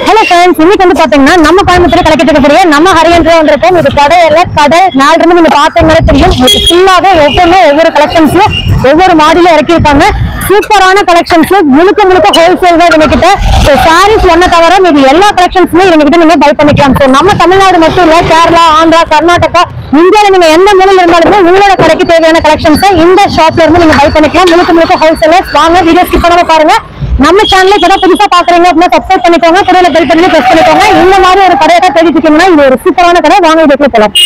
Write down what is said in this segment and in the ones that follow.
Hello friends, இன்னைக்கு வந்து பாத்தீங்கன்னா நம்ம கோயம்புத்தூர் கலக்கிட்டு நம்ம ஹரியன்ல வந்திருக்கோம். இது கடை நாலு இருந்து நீங்க பாத்தீங்கன்னா தெரியும். ஃபுல்லாவே ஒவ்வொரு கலெக்ஷன்ஸ்ல ஒவ்வொரு மாடியில இறக்கிருக்காங்க. சூப்பரான கலெக்ஷன்ஸ் முழுக்க ஹோல்சேல் தான் இவங்ககிட்ட. சாரீஸ் ஒன்ன தவிர மீது எல்லா கலெக்ஷன்ஸுமே இவங்ககிட்ட நீங்க பை பண்ணிக்கலாம். நம்ம தமிழ்நாடு மட்டும் இல்ல, கேரளா, ஆந்திரா, கர்நாடகா, இந்தியாவில நீங்க எந்த மூலையில இருந்தாலுமே உங்களோட கடைக்கு தேவையான கலெக்ஷன்ஸ் இந்த ஷாப்ல இருந்து நீங்க பை பண்ணிக்கலாம். முழுக்க ஹோல்சேலர்ஸ். வாங்க வீடியோ ஸ்கிப் பண்ணாம பாருங்க. நம்ம சேனல்ல இப்ப புதுசா பாக்குறீங்க அப்படின்னா சப்ஸ்கிரைப் பண்ணிக்கோங்க, கடையில பெல் பண்ணி பிரஸ் பண்ணிக்கோங்க. இந்த மாதிரி ஒரு கடையை தேடிட்டீங்கன்னா இது ஒரு சூப்பரான கடை. வாங்க வீடியோக்குள்ள போலாம்.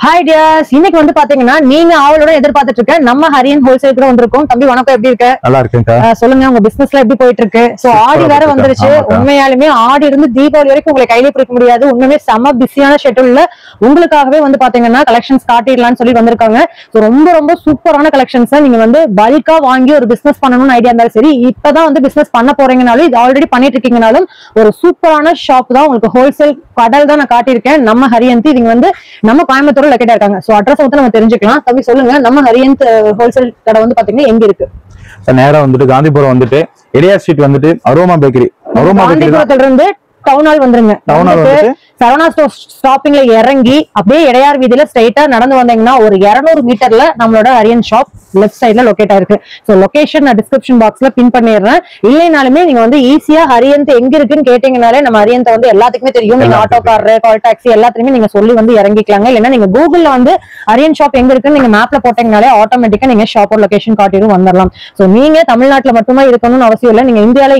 ஹாய் டியர்ஸ், இன்னைக்கு வந்து பாத்தீங்கன்னா நீங்க ஆவலோட எதிர்பார்த்துட்டு இருக்க நம்ம ஹரியன் ஹோல்சேல் கூட வந்திருக்கோம். தம்பி வணக்கம், எப்படி இருக்க? நல்லா இருக்கேன். சொல்லுங்க, உங்க பிசினஸ்ல எப்படி போயிட்டு இருக்கு? சோ ஆடி வேற வந்துருச்சு. உண்மையாலுமே ஆடி இருந்து தீபாவளி வரைக்கும் உங்களை கையில பிடிக்க முடியாது. உண்மையுமே செம பிஸியான ஷெட்யூல்ல உங்களுக்காகவே வந்து பாத்தீங்கன்னா கலெக்ஷன்ஸ் காட்டிடலாம்னு சொல்லி வந்திருக்காங்க. ரொம்ப சூப்பரான கலெக்ஷன்ஸ் நீங்க வந்து பல்கா வாங்கி ஒரு பிசினஸ் பண்ணணும்னு ஐடியா இருந்தாலும் சரி, இப்பதான் வந்து பிசினஸ் பண்ண போறீங்கனாலும், இது ஆல்ரெடி பண்ணிட்டு இருக்கீங்கனாலும் ஒரு சூப்பரான ஷாப் தான் உங்களுக்கு. ஹோல்சேல் கடல் தான் நான் காட்டியிருக்கேன். நம்ம ஹரியந்த் இவங்க வந்து நம்ம கோயம்புத்தூர் லொகேட்டா இருக்காங்க. சோ அட்ரஸ் வந்து நம்ம தெரிஞ்சுக்கலாம். தம்பி சொல்லுங்க, நம்ம ஹரியந்த் ஹோல்சேல் கடை வந்து பாத்தீங்கன்னா எங்க இருக்கு? நேரா வந்துட்டு காந்திபுரம் வந்துட்டு எரியா ஸ்ட்ரீட் வந்துட்டு அரோமா பேக்கரி. காந்திபுரத்துல இருந்து டவுன் ஹால் வந்துருங்க. சரவணா ஸ்டாப்பிங்ல இறங்கி அப்படியே இடையார் வீதியில ஸ்ட்ரைட்டா நடந்து வந்தீங்கன்னா ஒரு 200 மீட்டர்ல நம்மளோட ஹரியன் ஷாப் லெஃப்ட் சைட்ல லொகேட் ஆயிருக்கு. சோ லொகேஷன் நான் டிஸ்கிரிப்ஷன் பாக்ஸ்ல பின் பண்ணிடுறேன். இல்லைனாலுமே நீங்க வந்து ஈஸியா ஹரியந்த் எங்க இருக்குன்னு கேட்டீங்கனாலே நம்ம ஹரியந்த் வந்து எல்லாத்துக்குமே தெரியும். நீங்க ஆட்டோ கார், கால் டாக்ஸி எல்லாத்துலயுமே நீங்க சொல்லி வந்து இறங்கிக்கலாங்க. இல்லைன்னா நீங்க கூகுள்ல வந்து ஹரியன் ஷாப் எங்க இருக்குன்னு நீங்க மேப்ல போட்டீங்கனாலே ஆட்டோமேட்டிக்கா நீங்க ஷாப்போட லொகேஷன் காட்டிடும் வந்துடலாம். சோ நீங்க தமிழ்நாட்டுல மட்டுமே இருக்கணும்னு அவசியம் இல்லை. நீங்க இந்தியால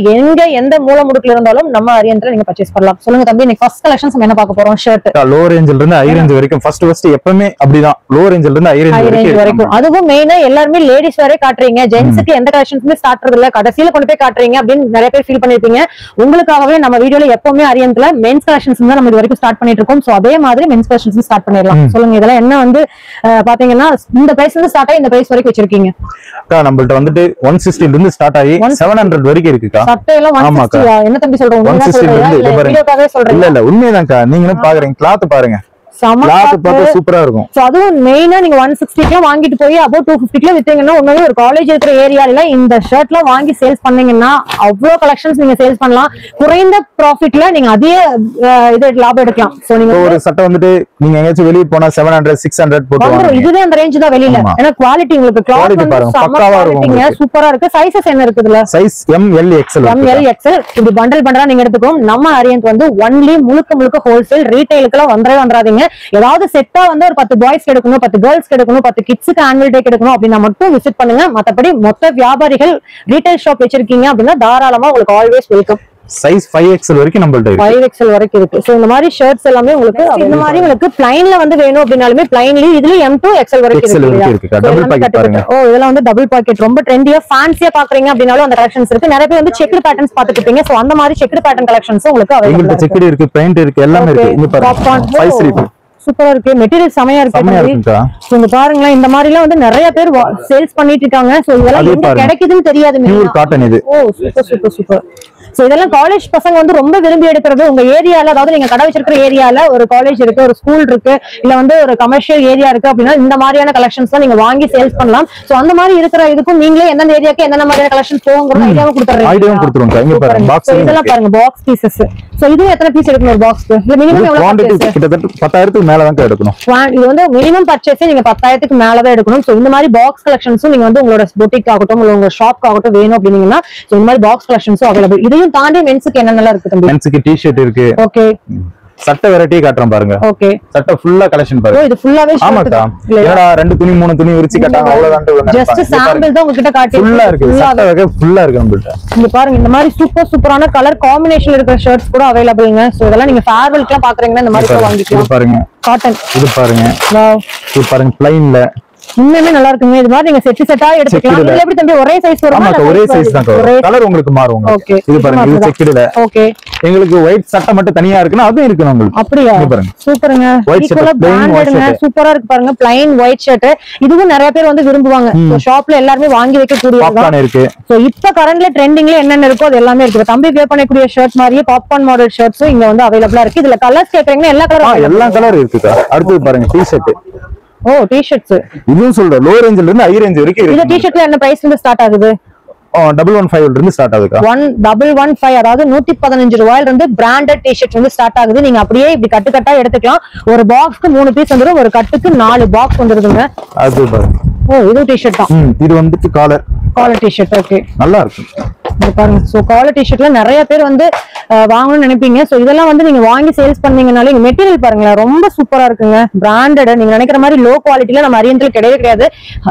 எந்த மூல முடுக்குல இருந்தாலும் நம்ம ஹரியந்த்ல நீங்க பர்ச்சேஸ் பண்ணலாம். சொல்லுங்க தம்பி, இன்னைக்கு ஃபர்ஸ்ட் கலெக்ஷன்ஸ் என்ன பார்க்க போறோம்? ஷர்ட் லோ ரேஞ்சில இருந்து ஹை ரேஞ்ச் வரைக்கும் ஃபர்ஸ்ட் எப்பவுமே அப்படிதான். லோ ரேஞ்சில இருந்து ஹை ரேஞ்ச் வரைக்கும். அதுவும் மெயினா எல்லாருமே லேடிஸ் வேற காட்டுறீங்க. ஜென்ட்ஸ்க்கு எந்த கலெக்ஷன்ஸுமே ஸ்டார்ட் பண்றது இல்ல, கடைசியில கொண்டு போய் காட்டுறீங்க அப்படின்னு நிறைய பேர் ஃபீல் பண்ணிருப்பீங்க. உங்களுக்காகவே நம்ம வீடியோல எப்பவுமே ஹரியந்த்ல மென்ஸ் கலெக்ஷன்ஸ் தான் நம்ம இது வரைக்கும் ஸ்டார்ட் பண்ணிட்டு இருக்கோம். சோ அதே மாதிரி மென்ஸ் கலெக்ஷன்ஸ் ஸ்டார்ட் பண்ணிடலாம். சொல்லுங்க, இதெல்லாம் என்ன வந்து பாத்தீங்கன்னா இந்த பிரைஸ்ல இருந்து ஸ்டார்ட் ஆகி இந்த பிரைஸ் வரைக்கும் வச்சிருக்கீங்க? நம்மள்ட்ட வந்துட்டு 160 இருந்து ஸ்டார்ட் ஆகி 700 வரைக்கும் இருக்குக்கா. சட்டை எல்லாம் 160. என்ன தம்பி சொல்றீங்க? 160 இருந்து இல்ல உண்மைதான்க்கா. நீங்களும் பாக்குறீங்க, கிளாத் பாருங்க, சூப்பரா இருக்கும். அதுவும் மெயினா நீங்க 160 வாங்கிட்டு போய் above 250 வித்தீங்கன்னா உண்மையிலே ஒரு காலேஜ் இருக்கிற ஏரியால இந்த ஷர்ட்லாம் வாங்கி சேல்ஸ் பண்ணீங்கன்னா அவ்வளவு கலெக்ஷன்ஸ் நீங்க சேல்ஸ் பண்ணலாம். குறைந்த ப்ராஃபிட்ல நீங்க அதே இது லாபம் எடுக்கலாம். சோ நீங்க ஒரு சட்டை வந்துட்டு நீங்க எங்கயாச்சும் வெளிய போனா 700 600 போடுவாங்க. இதுவே அந்த ரேஞ்ச் தான் வெளியில. ஏன்னா குவாலிட்டி உங்களுக்கு கிளாத் பாருங்க பக்காவா இருக்கும், சூப்பரா இருக்கு. சைஸஸ் என்ன இருக்குதுல? Size M L XL. இது பண்டல் நீங்க எடுத்துக்கோங்க. நம்ம ஹரியந்த் வந்து ஒன்லி முழுக்க ஹோல்சேல். ரீட்டைலுக்குலாம் வந்துடாதீங்க. ஏதாவது செட்டா வந்து ஒரு 10 பாய்ஸ் எடுக்கணும், 10 கேர்ள்ஸ் எடுக்கணும், 10 கிட்ஸுக்கு ஆனுவல் டே எடுக்கணும் அப்படின்னா மட்டும் விசிட் பண்ணுங்க. மத்தபடி மொத்த வியாபாரிகள் ரீட்டைல் ஷாப் வச்சிருக்கீங்க அப்படின்னா தாராளமா உங்களுக்கு ஆல்வேஸ் வெல்கம். சைஸ் 5XL வரைக்கும் நம்மள்ட்ட இருக்கு. 5XL வரைக்கும் இருக்கு. சோ இந்த மாதிரி ஷர்ட்ஸ் எல்லாமே உங்களுக்கு இந்த மாதிரி உங்களுக்கு ப்ளைன்ல வந்து வேணும் அப்படினாலுமே ப்ளைன்லி இதுல M to XL வரைக்கும் இருக்கு. டபுள் பாக்கெட் பாருங்க. இதெல்லாம் வந்து டபுள் பாக்கெட் ரொம்ப ட்ரெண்டியா ஃபேன்சியா பாக்குறீங்க அப்படினாலும் அந்த கலெக்ஷன்ஸ் இருக்கு. நிறைய பேர் வந்து செக்டு பேட்டர்ன்ஸ் பாத்துட்டு இருப்பீங்க. சோ அந்த மாதிரி செக்டு பேட்டர்ன் கலெக்ஷன்ஸ் உங்களுக்கு அவைலபிள் இருக்கு. செக்டு இருக்கு, பெயிண்ட் இருக்கு, எல்லாமே இருக்கு. இங்க பாருங்க 5 சூப்பரா இருக்கு. மெட்டீரியல் செமையா இருக்கு. இங்க பாருங்களேன், இந்த மாதிரி எல்லாம் வந்து நிறைய பேர் சேல்ஸ் பண்ணிட்டு இருக்காங்க. சோ இதெல்லாம் எங்க கிடைக்குதுன்னு தெரியாது. பியூர் காட்டன் இது. ஓ சூப்பர். சோ இதெல்லாம் காலேஜ் பசங்க வந்து ரொம்ப விரும்பி எடுக்கிறது. உங்க ஏரியால, அதாவது நீங்க கடை வச்சிருக்கிற ஏரியால ஒரு காலேஜ் இருக்கு, ஒரு ஸ்கூல் இருக்கு, இல்ல வந்து ஒரு கமர்ஷியல் ஏரியா இருக்கு அப்படின்னா இந்த மாதிரியான கலெக்ஷன்ஸ் தான் நீங்க வாங்கி சேல்ஸ் பண்ணலாம். சோ அந்த மாதிரி இருக்கிற இதுக்கும் நீங்களே எந்த ஏரியாக்கு என்னென்ன மாதிரியான கலெக்ஷன்ஸ் போகுங்கிற ஐடியாவும் கொடுத்துறீங்க. இங்க பாருங்க பாக்ஸ். இதெல்லாம் பாருங்க பாக்ஸ் பீசஸ். சோ இது எத்தனை பீஸ் எடுக்கணும் ஒரு பாக்ஸ்க்கு? இல்ல மினிமம் எவ்வளவு குவாண்டிட்டி? கிட்டத்தட்ட 10,000க்கு மேல தான் எடுக்கணும். இது வந்து மினிமம் பர்ச்சேஸ் நீங்க 10,000க்கு மேல தான் எடுக்கணும். சோ இந்த மாதிரி பாக்ஸ் கலெக்ஷன்ஸும் நீங்க வந்து உங்களோட பொட்டிக் ஆகட்டும், உங்க ஷாப் ஆகட்டும் வேணும் அப்படின்னீங்கன்னா சோ இந்த மாதிரி பாக்ஸ் கலெக்ஷன்ஸும் அவைலபிள். இதையும் தாண்டி மென்ஸ்க்கு என்னென்னலாம் இருக்கு தம்பி? மென்ஸ்க்கு டி-ஷர்ட் இருக்கு. ஓகே. சட்டை வெரைட்டி காட்றோம் பாருங்க. ஓகே. சட்டை ஃபுல்லா கலெக்ஷன் பாருங்க. இது ஃபுல்லாவே ஷர்ட் தான். என்னடா 2 துணி 3 துணி உரிச்சி கட்டாங்க அவ்வளவுதான். ஜஸ்ட் சாம்பிள் தான் உங்ககிட்ட காட்டி ஃபுல்லா இருக்கு. சட்டை வகை ஃபுல்லா இருக்கு நம்மள்ட்ட. இங்க பாருங்க, இந்த மாதிரி சூப்பரான கலர் காம்பினேஷன்ல இருக்கிற ஷர்ட்ஸ் கூட அவைலபிள்ங்க. சோ இதெல்லாம் நீங்க ஃபேர்வெல்க்குலாம் பாக்குறீங்கன்னா இந்த மாதிரி வாங்கிக்கலாம். இது பாருங்க காட்டன். இது பாருங்க. வாவ். இது பாருங்க ப்ளைன்ல இன்னுமே நல்லா இருக்குங்க. இது மாதிரி நீங்க செட்டா எடுத்துக்கலாம். இல்ல எப்படி தம்பி ஒரே சைஸ் வருமா? ஆமா, ஒரே சைஸ் தான். கலர் உங்களுக்கு மாறும். இது பாருங்க, இது செக்குடுல. ஓகே. எங்களுக்கு ஒயிட் சட்டை மட்டும் தனியா இருக்குனா அதுவும் இருக்கு உங்களுக்கு. அப்படியே பாருங்க. சூப்பருங்க. ஈக்குவலா பிராண்டட்ங்க. சூப்பரா இருக்கு பாருங்க. Plain white shirt. இதுவும் நிறைய பேர் வந்து விரும்புவாங்க. சோ ஷாப்ல எல்லாரும் வாங்கி வைக்க கூடியது இருக்கு. சோ இப்ப கரண்ட்ல ட்ரெண்டிங்ல என்னென்ன இருக்கோ அது எல்லாமே இருக்கு. தம்பி வேர் பண்ணக்கூடிய ஷர்ட் மாதிரியே பாப்கார்ன் மாடல் ஷர்ட்ஸும் இங்க வந்து அவைலபிளா இருக்கு. இதுல கலர்ஸ் கேக்குறீங்கன்னா எல்லா கலரும் இருக்கு. அடுத்து பாருங்க டி-ஷர்ட். ஓ டி-ஷர்ட்ஸ். இதுவும் சொல்ற லோ ரேஞ்சில இருந்து ஹை ரேஞ்ச் வரைக்கும் இருக்கு. இந்த டி-ஷர்ட்ல என்ன பிரைஸ்ல இருந்து ஸ்டார்ட் ஆகுது? 115 இருந்து ஸ்டார்ட் ஆகுதுக்கா. 1115 அதாவது 115 ரூபாயில இருந்து பிராண்டட் டி-ஷர்ட் வந்து ஸ்டார்ட் ஆகுது. நீங்க அப்படியே இப்படி கட்டு கட்டா எடுத்துக்கலாம். ஒரு பாக்ஸ்க்கு 3 பீஸ் வந்துரும், ஒரு கட்டுக்கு 4 பாக்ஸ் வந்துருதுங்க. அது பாருங்க. இது டி-ஷர்ட் தான். இது வந்துட்டு காலர் டி-ஷர்ட். ஓகே, நல்லா இருக்கு பாருங்க. சோ காலர் டி-ஷர்ட்ல நிறைய பேர் வந்து வாங்கணும்னு நினைப்பீங்க. சோ இதெல்லாம் வந்து நீங்க வாங்கி சேல்ஸ் பண்ணீங்கனாலே மெட்டீரியல் பாருங்க ரொம்ப சூப்பரா இருக்குங்க. பிராண்டட், நீங்க நினைக்கிற மாதிரி லோ குவாலிட்டில நம்ம அரியன்ட்ல கிடையவே கிடையாது.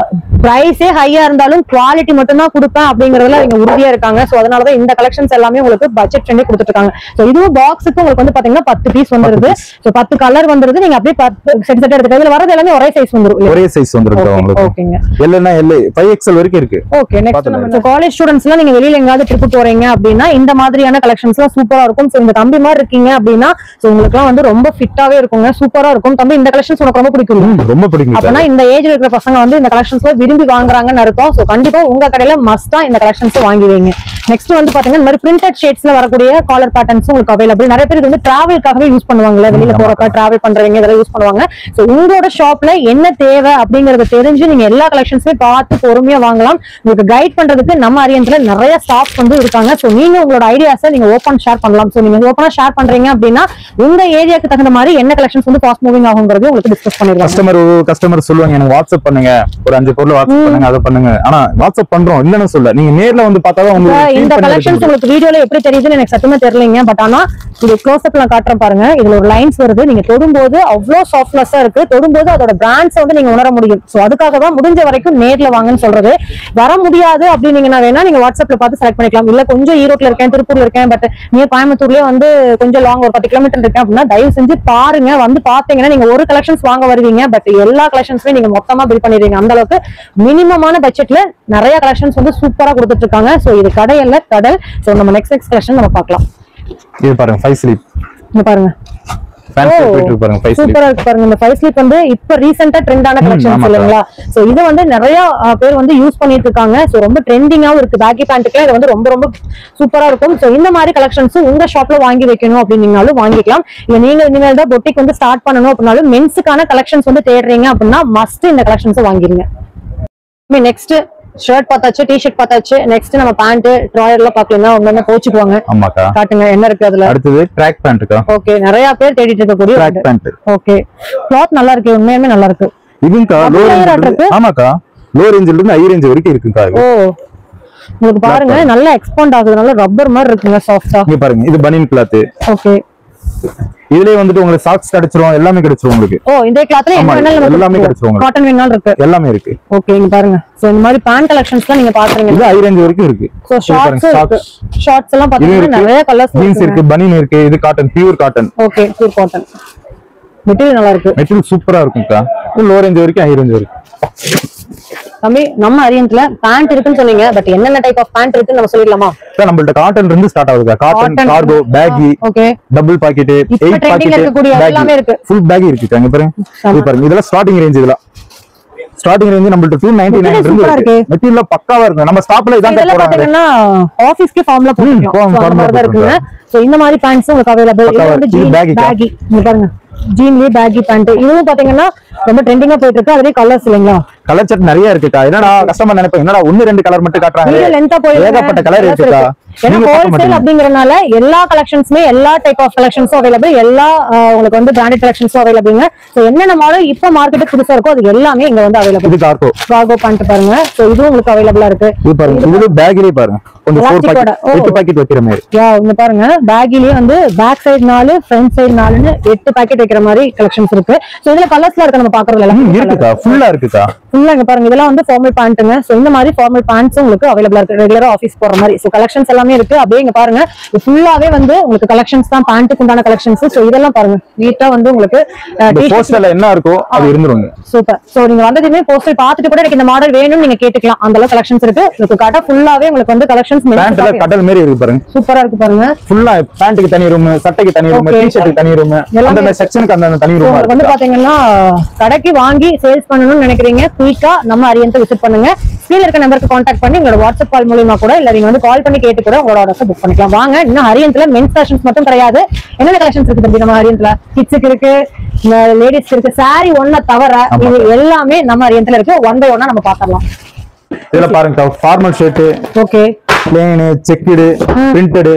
பிரைஸே ஹையா இருந்தாலும் குவாலிட்டி மட்டும் தான் கொடுப்பேன் அப்படிங்கறதுல இவங்க உறுதியா இருக்காங்க. சோ அதனாலதான் இந்த கலெக்ஷன்ஸ் எல்லாமே உங்களுக்கு பட்ஜெட் ஃப்ரெண்ட்லி கொடுத்துட்டு இருக்காங்க. சோ இதுவும் பாக்ஸுக்கு உங்களுக்கு வந்து பாத்தீங்கன்னா 10 பீஸ் வந்துருது. சோ 10 கலர் வந்துருது. நீங்க அப்படியே 10 செட் செட் எடுத்துக்கலாம். இதுல வரது எல்லாமே ஒரே சைஸ் வந்துரும். ஒரே சைஸ் வந்துரும் உங்களுக்கு. ஓகேங்க. எல்னா எல் 5XL வரைக்கும் இருக்கு. ஓகே, நெக்ஸ்ட் நம்ம காலேஜ் ஸ்டூடண்ட்ஸ்லாம் நீங்க வெளியில எங்காவது ட்ரிப் போறீங்க அப்படின்னா இந்த மாதிரியான கலெக்ஷன்ஸ்லாம் சூப்பரா இருக்கும். சோ இந்த தம்பி மாதிரி இருக்கீங்க அப்படின்னா சோ உங்களுக்குலாம் வந்து ரொம்ப ஃபிட்டாவே இருக்குங்க, சூப்பரா இருக்கும். தம்பி இந்த கலெக்ஷன்ஸ் உங்களுக்கு ரொம்ப பிடிக்கும். ரொம்ப பிடிக்கும். அப்பனா இந்த ஏஜ்ல இருக்கிற பசங்க வந்து இந்த கலெக்ஷன்ஸ்ல விரும்பி வாங்குறாங்கன்னு அர்த்தம். சோ கண்டிப்பா உங்க கடையில மஸ்டா இந்த கலெக்ஷன்ஸ் வாங்கி வைங்க. நெக்ஸ்ட் வந்து பாத்தீங்கன்னா இந்த மாதிரி பிரிண்டட் ஷேட்ஸ்ல வரக்கூடிய காலர் பேட்டர்ன்ஸ் உங்களுக்கு அவைலபிள். நிறைய பேர் வந்து டிராவல்காகவே யூஸ் பண்ணுவாங்கல்ல, வெளியில போறப்ப டிராவல் பண்றவங்க இதெல்லாம் யூஸ் பண்ணுவாங்க. சோ உங்களோட ஷாப்ல என்ன தேவை அப்படிங்கறத தெரிஞ்சு நீங்க எல்லா கலெக்ஷன்ஸுமே பார்த்து பொறுமையா வாங்கலாம். உங்களுக்கு கைட் பண்றதுக்கு நம்ம அரியன்ட்ல நிறைய ஸ்டாஃப் வந்து இருக்காங்க. சோ நீங்க உங்களோட ஐடியாஸை நீங்க ஓபன் ஷேர் பண்ணலாம். சோ நீங்க ஓபனா ஷேர் பண்றீங்க அப்படின்னா உங்க ஏரியாக்கு தகுந்த மாதிரி என்ன கலெக்ஷன்ஸ் வந்து ஃபாஸ்ட் மூவிங் ஆகுங்கிறது உங்களுக்கு டிஸ்கஸ் பண்ணிருக்காங்க. கஸ்டமர் சொல்லுவாங்க எனக்கு வாட்ஸ்அப் பண்ணுங்க, ஒரு 5 பொருள் வாட்ஸ்அப் பண்ணுங்க, அதை பண்ணுங்க. ஆனா வாட்ஸ்அப் பண்றோம் இல்லன்னு சொல்ல, நீங்க நேர்ல வந்து பார்த்தாதான் உங்களுக்கு இந்த கலெக்ஷன்ஸ் உங்களுக்கு வீடியோல எப்படி தெரியுதுன்னு எனக்கு சத்தியமா தெரியலங்க. பட் ஆனா இது க்ளோஸ் அப்ல காட்டுறேன் பாருங்க. இதுல ஒரு லைன்ஸ் வருது. நீங்க தொடும்போது அவ்வளவு சாஃப்ட்னஸா இருக்கு. தொடும்போது அதோட பிராண்ட்ஸ் வந்து நீங்க உணர முடியும். சோ அதுக்காக தான் முடிஞ்ச வரைக்கும் நேர்ல வாங்கன்னு சொல்றது. வர முடியாது அப்படின்னீங்கன்னா வேணா நீங்க வாட்ஸ்அப்ல பார்த்து செலக்ட் பண்ணிக்கலாம். இல்ல கொஞ்சம் ஈரோட்ல இருக்கேன், திருப்பூர்ல இருக்கேன், பட் நீ கோயம்புத்தூர்லயே வந்து கொஞ்சம் லாங் ஒரு 10 கிலோமீட்டர் இருக்கேன் அப்படின்னா தயவு செஞ்சு பாருங்க. வந்து பாத்தீங்கன்னா நீங்க ஒரு கலெக்ஷன்ஸ் வாங்க வருவீங்க, பட் எல்லா கலெக்ஷன்ஸுமே நீங்க மொத்தமா பில் பண்ணிடுவீங்க. அந்த அளவுக்கு மினிமமான பட்ஜெட்ல நிறைய கலெக்ஷன்ஸ் வந்து சூப்பரா கொடுத்துட்டு இருக்காங்க. சோ இது கடையல்ல கடல். சோ நம்ம நெக்ஸ்ட் கலெக்ஷன் நம்ம பார்க்கலாம். இது பாருங்க 5 ஸ்லீப். இங்க பாருங்க சூப்பரா இருக்கு பாருங்க. இந்த 5 ஸ்லீப் வந்து இப்ப ரீசெண்டா ட்ரெண்டான கலெக்ஷன்ஸ் இல்லைங்களா? சோ இது வந்து நிறைய பேர் வந்து யூஸ் பண்ணிட்டு இருக்காங்க. சோ ரொம்ப ட்ரெண்டிங்காவும் இருக்கு. பேக்கி பேண்ட்டுக்கு இது வந்து ரொம்ப ரொம்ப சூப்பரா இருக்கும். சோ இந்த மாதிரி கலெக்ஷன்ஸ் உங்க ஷாப்ல வாங்கி வைக்கணும் அப்படின்னாலும் வாங்கிக்கலாம். இல்ல நீங்க இனிமேல் தான் பொட்டிக் வந்து ஸ்டார்ட் பண்ணணும் அப்படின்னாலும் மென்ஸுக்கான கலெக்ஷன்ஸ் வந்து தேடுறீங்க அப்படின்னா மஸ்ட் இந்த கலெக்ஷன்ஸ் வாங்கிருங்க. நெக்ஸ்ட் ஷர்ட் பார்த்தாச்சு, டி-ஷர்ட் பார்த்தாச்சு. நெக்ஸ்ட் நம்ம பேண்ட் ட்ராயர் எல்லாம் பாக்கலன்னா அவங்க போச்சுக்குவாங்க. ஆமாக்கா, காட்டுங்க என்ன இருக்கு அதுல. அடுத்தது ட்ராக் பேண்ட்க்கா. ஓகே, நிறைய பேர் தேடிட்டு இருக்கக்கூடிய ட்ராக் பேண்ட். ஓகே, கிளாத் நல்லா இருக்கு, உண்மையாவே நல்லா இருக்கு. இதுங்கா லோ ரேஞ்ச். ஆமாக்கா, லோ ரேஞ்சில இருந்து ஹை ரேஞ்ச் வரைக்கும் இருக்குங்கா. ஓ, உங்களுக்கு பாருங்க நல்லா எக்ஸ்பாண்ட் ஆகுது. நல்லா ரப்பர் மாதிரி இருக்குங்க, சாஃப்ட்டா. இங்க பாருங்க, இது பனியன் கிளாத். ஓகே, இதுலயே வந்துட்டு உங்களுக்கு சாக்ஸ் கிடைச்சிரும், எல்லாமே கிடைச்சிரும் உங்களுக்கு. ஓ, இந்த கிளாத்ல என்ன வேணாலும் எல்லாமே கிடைச்சிரும். காட்டன் வேணாலும் இருக்கு, எல்லாமே இருக்கு. ஓகே, இங்க பாருங்க. சோ இந்த மாதிரி பேண்ட் கலெக்ஷன்ஸ்லாம் நீங்க பாக்குறீங்க. இது ஹை ரேஞ்ச் வரைக்கும் இருக்கு. சோ ஷார்ட்ஸ் எல்லாம் பாத்தீங்கன்னா நிறைய கலர்ஸ் இருக்கு. ஜீன்ஸ் இருக்கு, பனியன் இருக்கு. இது cotton, pure cotton. Okay, pure cotton. Material நல்லா இருக்கு. மெட்டீரியல் சூப்பரா இருக்கும்க்கா. லோ ரேஞ்ச் வரைக்கும் ஹை ரேஞ்ச் வரைக்கும். தம்பி, நம்ம அரியன்ட்ல பேண்ட் இருக்குன்னு சொன்னீங்க, பட் என்னென்ன டைப் ஆஃப் பேண்ட் இருக்குன்னு நம்ம சொல்லிடலாமா? சார், நம்மள்ட்ட காட்டன் இருந்து ஸ்டார்ட் ஆகுது. Cotton, cargo, baggy, okay, double pocket, 8 pocket, எல்லாமே இருக்கு. ஃபுல் பேகி இருக்கு. இங்க பாருங்க, இது பாருங்க. இதெல்லாம் ஸ்டார்டிங் ரேஞ்ச். இதெல்லாம் ஸ்டார்டிங் ரேஞ்ச் நம்மள்ட்ட 299 இருக்கு. மெட்டீரியல் பக்காவா இருக்கு. நம்ம ஸ்டாப்ல இதான் போறாங்க. ஆபீஸ்க்கு ஃபார்ம்ல போட்டுக்கலாம் இருக்குங்க. சோ இந்த மாதிரி பேண்ட்ஸ் உங்களுக்கு அவேலபிள். இது வந்து ஜீன் பேகி. இங்க பாருங்க, ஜீன்லயே பேகி பேண்ட். இதுவும் பாத்தீங்கன்னா ரொம்ப ட்ரெண்டிங்கா போயிட்டு இருக்கு. அதுலயே கலர்ஸ் இல்லைங்களா? கலர் செட் நிறைய இருக்குக்கா. என்னடா கஸ்டமர் நினைப்பேன், என்னடா 1-2 கலர் மட்டும் காட்டுறாங்க. ஏகப்பட்ட கலர் இருக்குக்கா. ஏன்னா ஹோல்சேல் அப்படிங்கறதுனால எல்லா கலெக்ஷன்ஸுமே, எல்லா டைப் ஆஃப் கலெக்ஷன்ஸும் அவைலபிள். எல்லா உங்களுக்கு வந்து பிராண்டட் கலெக்ஷன்ஸும் அவைலபிள்ங்க. சோ என்னென்ன மாடல் இப்ப மார்க்கெட்டுக்கு புதுசா இருக்கோ அது எல்லாமே இங்க வந்து அவைலபிள். இது கார்கோ பேண்ட் பாருங்க. சோ இதுவும் உங்களுக்கு அவைலபிளா இருக்கு. இது பாருங்க, இது பேக்லயே பாருங்க, கொஞ்சம் 8 பாக்கெட் வைக்கிற மாதிரி. இங்க பாருங்க, பேக்லயே வந்து பேக் சைடு 4, ஃப்ரண்ட் சைடு 4ன்னு 8 பாக்கெட் வைக்கிற மாதிரி கலெக்ஷன்ஸ் இருக்கு. சோ இதுல கலர்ஸ்ல இருக்கு, நம்ம பாக்குறதுல எல்லாம் இருக்குக்கா. ஃபுல்லா இருக்குக்கா. ஃபுல்லா இங்க பாருங்க, இதெல்லாம் வந்து ஃபார்மல் பேண்ட்ங்க. சோ இந்த மாதிரி ஃபார்மல் பேண்ட்ஸ் உங்களுக்கு அவைலபிளா இருக்கு, ரெகுலரா ஆபீஸ் போற மாதிரி. சோ கலெக்ஷன்ஸ் எல்லாமே இருக்கு. அப்படியே இங்க பாருங்க, இது ஃபுல்லாவே வந்து உங்களுக்கு கலெக்ஷன்ஸ் தான், பேண்ட்டுக்கு உண்டான கலெக்ஷன்ஸ். சோ இதெல்லாம் பாருங்க, நீட்டா வந்து உங்களுக்கு போஸ்டர்ல என்ன இருக்கோ அது இருந்துருங்க. சூப்பர். சோ நீங்க வந்ததுமே போஸ்டர் பார்த்துட்டு கூட எனக்கு இந்த மாடல் வேணும்னு நீங்க கேட்டுக்கலாம். அந்த அளவுக்கு கலெக்ஷன்ஸ் இருக்கு. உங்களுக்கு கடை ஃபுல்லாவே உங்களுக்கு வந்து கலெக்ஷன்ஸ் பேண்ட்ல கடல் மாதிரி இருக்கு பாருங்க. சூப்பரா இருக்கு பாருங்க. ஃபுல்லா பேண்ட்டுக்கு தனி ரூம், சட்டைக்கு தனி ரூம், டி-ஷர்ட்டுக்கு தனி ரூம், அந்த செக்ஷனுக்கு அந்த தனி ரூம் வந்து பாத்தீங்கன்னா கடைக்கு வாங்கி சேல்ஸ் பண்ணணும்னு நினைக்கிறீங்க, குயிக்கா நம்ம அரியன்ட் விசிட் பண்ணுங்க. ஸ்கிரீன்ல இருக்க நம்பருக்கு கான்டாக்ட் பண்ணி உங்களோட வாட்ஸ்அப் கால் மூலமா கூட, இல்ல நீங்க வந்து கால் பண்ணி கேட்டு கூட உங்களோட ஆர்டர்ஸ் புக் பண்ணிக்கலாம். வாங்க. இன்னும் அரியன்ட்ல மென்ஸ் ஃபேஷன்ஸ் மட்டும் கிடையாது, என்னென்ன கலெக்ஷன்ஸ் இருக்கு தம்பி நம்ம அரியன்ட்ல? கிட்ஸுக்கு இருக்கு, லேடிஸ்க்கு இருக்கு, சாரி ஒன்ன தவிர இது எல்லாமே நம்ம அரியன்ட்ல இருக்கு. ஒன் பை ஒன்னா நம்ம பாத்திரலாம். இதுல பாருங்க formal shirt, okay, plane, checked, printed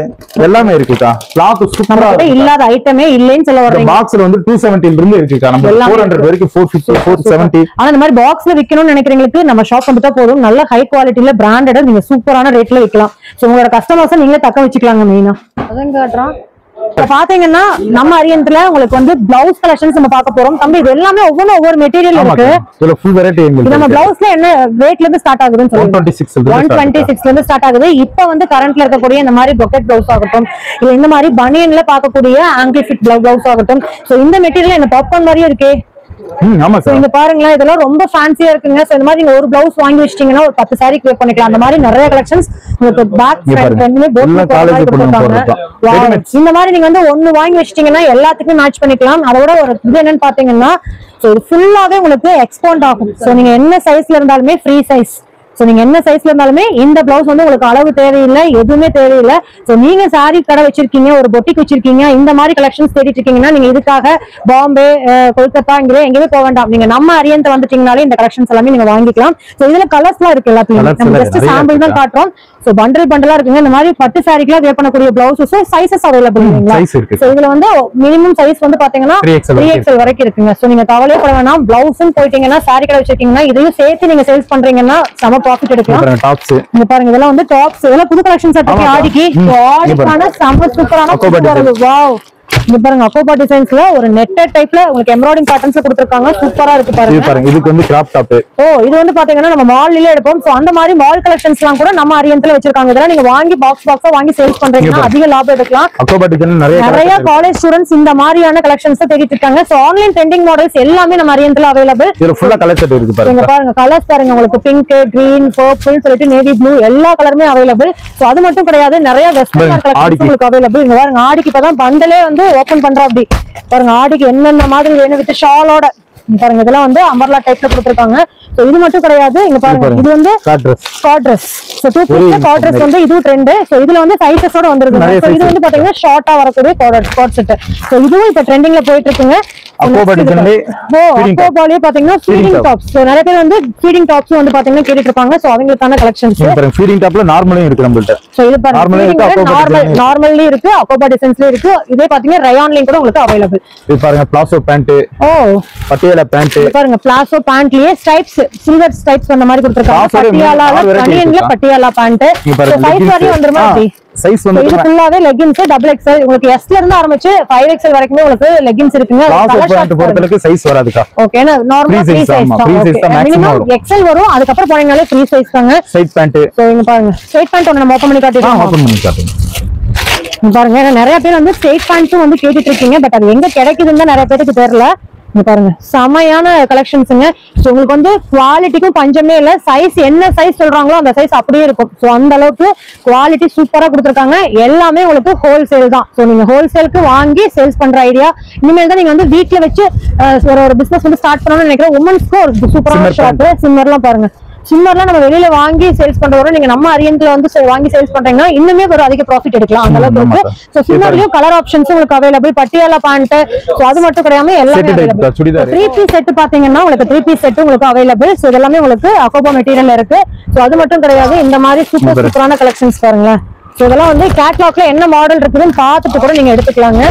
எல்லாமே இருக்குக்கா. கிளாத் சூப்பரா இருக்கு. இல்லாத ஐட்டமே இல்லைன்னு சொல்ல வர்றீங்க. பாக்ஸ்ல வந்து 270 இருந்து இருக்குக்கா. நம்ம 400 வரைக்கும் 450 470. ஆனா இந்த மாதிரி பாக்ஸ்ல விக்கணும்னு நினைக்கிறவங்களுக்கு நம்ம ஷாப் வந்துட்டா போதும். நல்ல ஹை குவாலிட்டில பிராண்டட் நீங்க சூப்பரான ரேட்ல விக்கலாம். சோ உங்களோட கஸ்டமர்ஸ் நீங்களே தக்க வச்சுக்கலாங்க. மெயினா அதான் காட்டுறோம். இப்ப பாத்தீங்கன்னா நம்ம அரியன்ட்ல உங்களுக்கு வந்து பிளவுஸ் கலெக்ஷன்ஸ் நம்ம பார்க்க போறோம். தம்பி இது எல்லாமே ஒவ்வொரு மெட்டீரியல் இருக்கு. இதுல ஃபுல் வெரைட்டி இருக்கு. நம்ம பிளவுஸ்ல என்ன ரேட்ல இருந்து ஸ்டார்ட் ஆகுதுன்னு சொல்லுங்க. 126 ல இருந்து ஸ்டார்ட் ஆகுது. இப்போ வந்து கரண்ட்ல இருக்கக்கூடிய இந்த மாதிரி பொக்கெட் பிளவுஸ் ஆகட்டும், இல்ல இந்த மாதிரி பனியன்ல பார்க்கக்கூடிய ஆங்கிள் ஃபிட் பிளவுஸ் ஆகட்டும். சோ இந்த மெட்டீரியல் என்ன பாப்கார்ன் மாதிரியே இருக்கே. ஆமா சார். இங்க பாருங்களேன், இதெல்லாம் ரொம்ப ஃபேன்சியா இருக்குங்க. சோ இந்த மாதிரி நீங்க ஒரு பிளவுஸ் வாங்கி வச்சிட்டீங்கன்னா ஒரு 10 saree கிரியேட் பண்ணிக்கலாம். அந்த மாதிரி நிறைய கலெக்ஷன்ஸ் உங்களுக்கு பேக் ஃப்ரண்ட் ரெண்டுமே போட் காலேஜ் போட்டுருக்காங்க. இந்த மாதிரி நீங்க வந்து ஒன்னு வாங்கி வச்சிட்டீங்கன்னா எல்லாத்துக்குமே மேட்ச் பண்ணிக்கலாம். அதோட ஒரு இது என்னன்னு பாத்தீங்கன்னா, சோ இது ஃபுல்லாவே உங்களுக்கு எக்ஸ்போண்ட் ஆகும். சோ நீங்க என்ன சைஸ்ல இருந்தாலுமே ஃப்ரீ சைஸ். சோ நீங்க என்ன சைஸ்ல இருந்தாலுமே இந்த பிளவுஸ் வந்து உங்களுக்கு அளவு தேவையில்லை, எதுவுமே தேவையில்லை. சோ நீங்க சாரி கடை வச்சிருக்கீங்க, ஒரு பொட்டிக் வச்சிருக்கீங்க, இந்த மாதிரி கலெக்ஷன்ஸ் தேடிட்டு இருக்கீங்கன்னா நீங்க இதுக்காக பாம்பே, கொல்கத்தா எங்கேயுமே போக வேண்டாம். நீங்க நம்ம அரியன்ட் வந்துட்டீங்கனாலே இந்த கலெக்ஷன்ஸ் எல்லாமே நீங்க வாங்கிக்கலாம். சோ இதுல கலர்ஸ்லாம் இருக்கு. எல்லாத்தையும் நம்ம ஜஸ்ட் சாம்பிள் தான் காட்டுறோம். சோ பண்டலா இருக்குங்க. இந்த மாதிரி 10 சாரிக்குலாம் வேர் பண்ணக்கூடிய பிளவுஸஸ் சைஸஸ் அவைலபிள் இல்லைங்களா? சோ இதுல வந்து மினிமம் சைஸ் வந்து பாத்தீங்கன்னா 3XL வரைக்கும் இருக்குங்க. சோ நீங்க கவலையே பட வேணாம். பிளவுஸ்ன்னு போயிட்டீங்கன்னா, சாரி கடை வச்சிருக்கீங்கன்னா இதையும் சேர்த்து நீங்க சேல்ஸ் பண்றீங்கன்னா சம ப்ராஃபிட் எடுக்கலாம். டாப்ஸ் இங்க பாருங்க, இதெல்லாம் வந்து டாப்ஸ். இதெல்லாம் புது கலெக்ஷன்ஸ் இருக்கு. ஆடிக்கான சம சூப்பரான வாவ். இங்க பாருங்க, அக்கோபா டிசைன்ஸ்ல ஒரு நெட்டட் டைப்ல உங்களுக்கு எம்ப்ராய்டிங் பேட்டர்ன்ஸ் கொடுத்திருக்காங்க. சூப்பரா இருக்கு பாருங்க. இதுக்கு வந்து கிராப் டாப். இது வந்து பாத்தீங்கன்னா நம்ம மால்ல எடுப்போம். சோ அந்த மாதிரி மால் கலெக்ஷன்ஸ்லாம் கூட நம்ம அரியன்ட்ல வச்சிருக்காங்க. இதெல்லாம் நீங்க வாங்கி பாக்ஸா வாங்கி சேல்ஸ் பண்றீங்கன்னா அதிக லாபம் எடுக்கலாம். அக்கோபா டிசைன் நிறைய காலேஜ் ஸ்டூடண்ட்ஸ் இந்த மாதிரியான கலெக்ஷன்ஸ் தேடிட்டு இருக்காங்க. சோ ஆன்லைன் ட்ரெண்டிங் மாடல்ஸ் எல்லாமே நம்ம அரியன்ட்ல அவைலபிள். இதுல ஃபுல்லா கலர் செட் இருக்கு பாருங்க. இங்க பாருங்க கலர்ஸ் பாருங்க, உங்களுக்கு பிங்க், கிரீன், பர்பிள் சொல்லிட்டு நேவி ப்ளூ எல்லா கலருமே அவைலபிள். சோ அது மட்டும் கிடையாது, நிறைய வெஸ்டர்ன் கலெக்ஷன்ஸ் உங்களுக்கு அவைலபிள். இங்க பாருங்க, ஆடிக்கு இப்பதான் பண்டலே வந்து ஓபன் பண்றோம். அப்படி பாருங்க, ஆடிக்கு என்னென்ன மாதிரி வேணும் வித் ஷாலோட பாருங்க. இதெல்லாம் வந்து அம்பர்லா டைப்ல கொடுத்திருக்காங்க. சோ இது மட்டும் கிடையாது, இங்க பாருங்க இது வந்து skirt Dress. So 2 piece skirt Dress வந்து இது ட்ரெண்ட். சோ இதுல வந்து சைஸஸோட வந்திருக்கு. சோ இது வந்து பாத்தீங்கன்னா ஷார்ட்டா வரக்கூடிய ஸ்காட் செட். சோ இதுவும் இப்ப ட்ரெண்டிங்ல போயிட்டு இருக்குங்க. அக்கோபாலே பாத்தீங்கன்னா ஃபீடிங் டாப்ஸ். சோ நிறைய பேர் வந்து ஃபீடிங் டாப்ஸ் வந்து பாத்தீங்கன்னா கேட்டிட்டு இருப்பாங்க. சோ அவங்களுக்கான கலெக்ஷன்ஸ் ஃபீடிங் டாப்ல நார்மலும் இருக்கு நம்மள்ட்ட. சோ இது பாருங்க, நார்மல்லி இருக்கு, அக்கோபா டிசைன்ஸ்ல இருக்கு. இதே பாத்தீங்கன்னா ரயான்லயும் கூட உங்களுக்கு அவைலபிள். இது பாருங்க பிளாசோ பேண்ட், பட்டியாலா பேண்ட். இது பாருங்க பிளாசோ பேண்ட்லயே ஸ்ட்ரைப்ஸ், சில்வர் ஸ்ட்ரைப்ஸ் அந்த மாதிரி கொடுத்திருக்காங்க. பட்டியாலால பனியன்ல பட்டியாலா பேண்ட். சோ சைஸ் வரையும் வந்துருமா? சைஸ் வந்து இது ஃபுல்லாவே லெகின்ஸ் XXL. உங்களுக்கு S ல இருந்து ஆரம்பிச்சு 5XL வரைக்கும் உங்களுக்கு லெகின்ஸ் இருக்குங்க. கலர் ஷார்ட் பொறுத்தளவுக்கு சைஸ் வராதுக்கா. ஓகேனா நார்மல் ஃப்ரீ சைஸ் தான். மினிமம் XL வரும். அதுக்கு அப்புறம் போனீங்கனாலே ஃப்ரீ சைஸ் தாங்க. Straight pant. சோ இங்க பாருங்க, ஸ்ட்ரைட் பேண்ட் ஒன்னு நம்ம ஓபன் பண்ணி காட்டிடுறோம். ஓபன் பண்ணி காட்டுங்க. பாருங்க, நிறைய பேர் வந்து ஸ்ட்ரைட் பேண்ட்ஸும் வந்து கேட்டுட்டு இருக்கீங்க. பட் அது எங்க கிடைக்குதுன்னு தான் நிறைய பேருக்கு தெரியல. இங்க பாருங்க, செமையான கலெக்ஷன்ஸ்ங்க. சோ உங்களுக்கு வந்து குவாலிட்டிக்கும் பஞ்சமே இல்ல. சைஸ் என்ன சைஸ் சொல்றாங்களோ அந்த சைஸ் அப்படியே இருக்கும். சோ அந்த அளவுக்கு குவாலிட்டி சூப்பரா கொடுத்திருக்காங்க. எல்லாமே உங்களுக்கு ஹோல்சேல் தான். சோ நீங்க ஹோல்சேலுக்கு வாங்கி சேல்ஸ் பண்ற ஐடியா இனிமேல் தான் நீங்க வந்து வீட்ல வச்சு ஒரு பிசினஸ் வந்து ஸ்டார்ட் பண்ணணும்னு நினைக்கிறேன். உமன்ஸ்க்கு ஒரு சூப்பரான ஷாப். சிம்மர்லாம் பாருங்க, சிம்மர்லாம் நம்ம வெளியில வாங்கி சேல்ஸ் பண்றோட நீங்க நம்ம அரியன்ட்ல வந்து வாங்கி சேல்ஸ் பண்றீங்கன்னா இன்னுமே ஒரு அதிக ப்ராஃபிட் எடுக்கலாம். அந்த அளவுக்கு இருக்கு. சோ சிம்மர்லயும் கலர் ஆப்ஷன்ஸ் உங்களுக்கு அவைலபிள். பட்டியாலா பேண்ட். சோ அது மட்டும் கிடையாம எல்லாமே அவைலபிள். 3 பீஸ் செட் பாத்தீங்கன்னா உங்களுக்கு 3 பீஸ் செட் உங்களுக்கு அவைலபிள். சோ இதெல்லாமே உங்களுக்கு அக்கோபா மெட்டீரியல்ல இருக்கு. சோ அது மட்டும் கிடையாது, இந்த மாதிரி சூப்பரான கலெக்ஷன்ஸ் பாருங்களேன். சோ இதெல்லாம் வந்து கேட்டலாக்ல என்ன மாடல் இருக்குதுன்னு பார்த்துட்டு கூட நீங்க எடுத்துக்கலாங்க.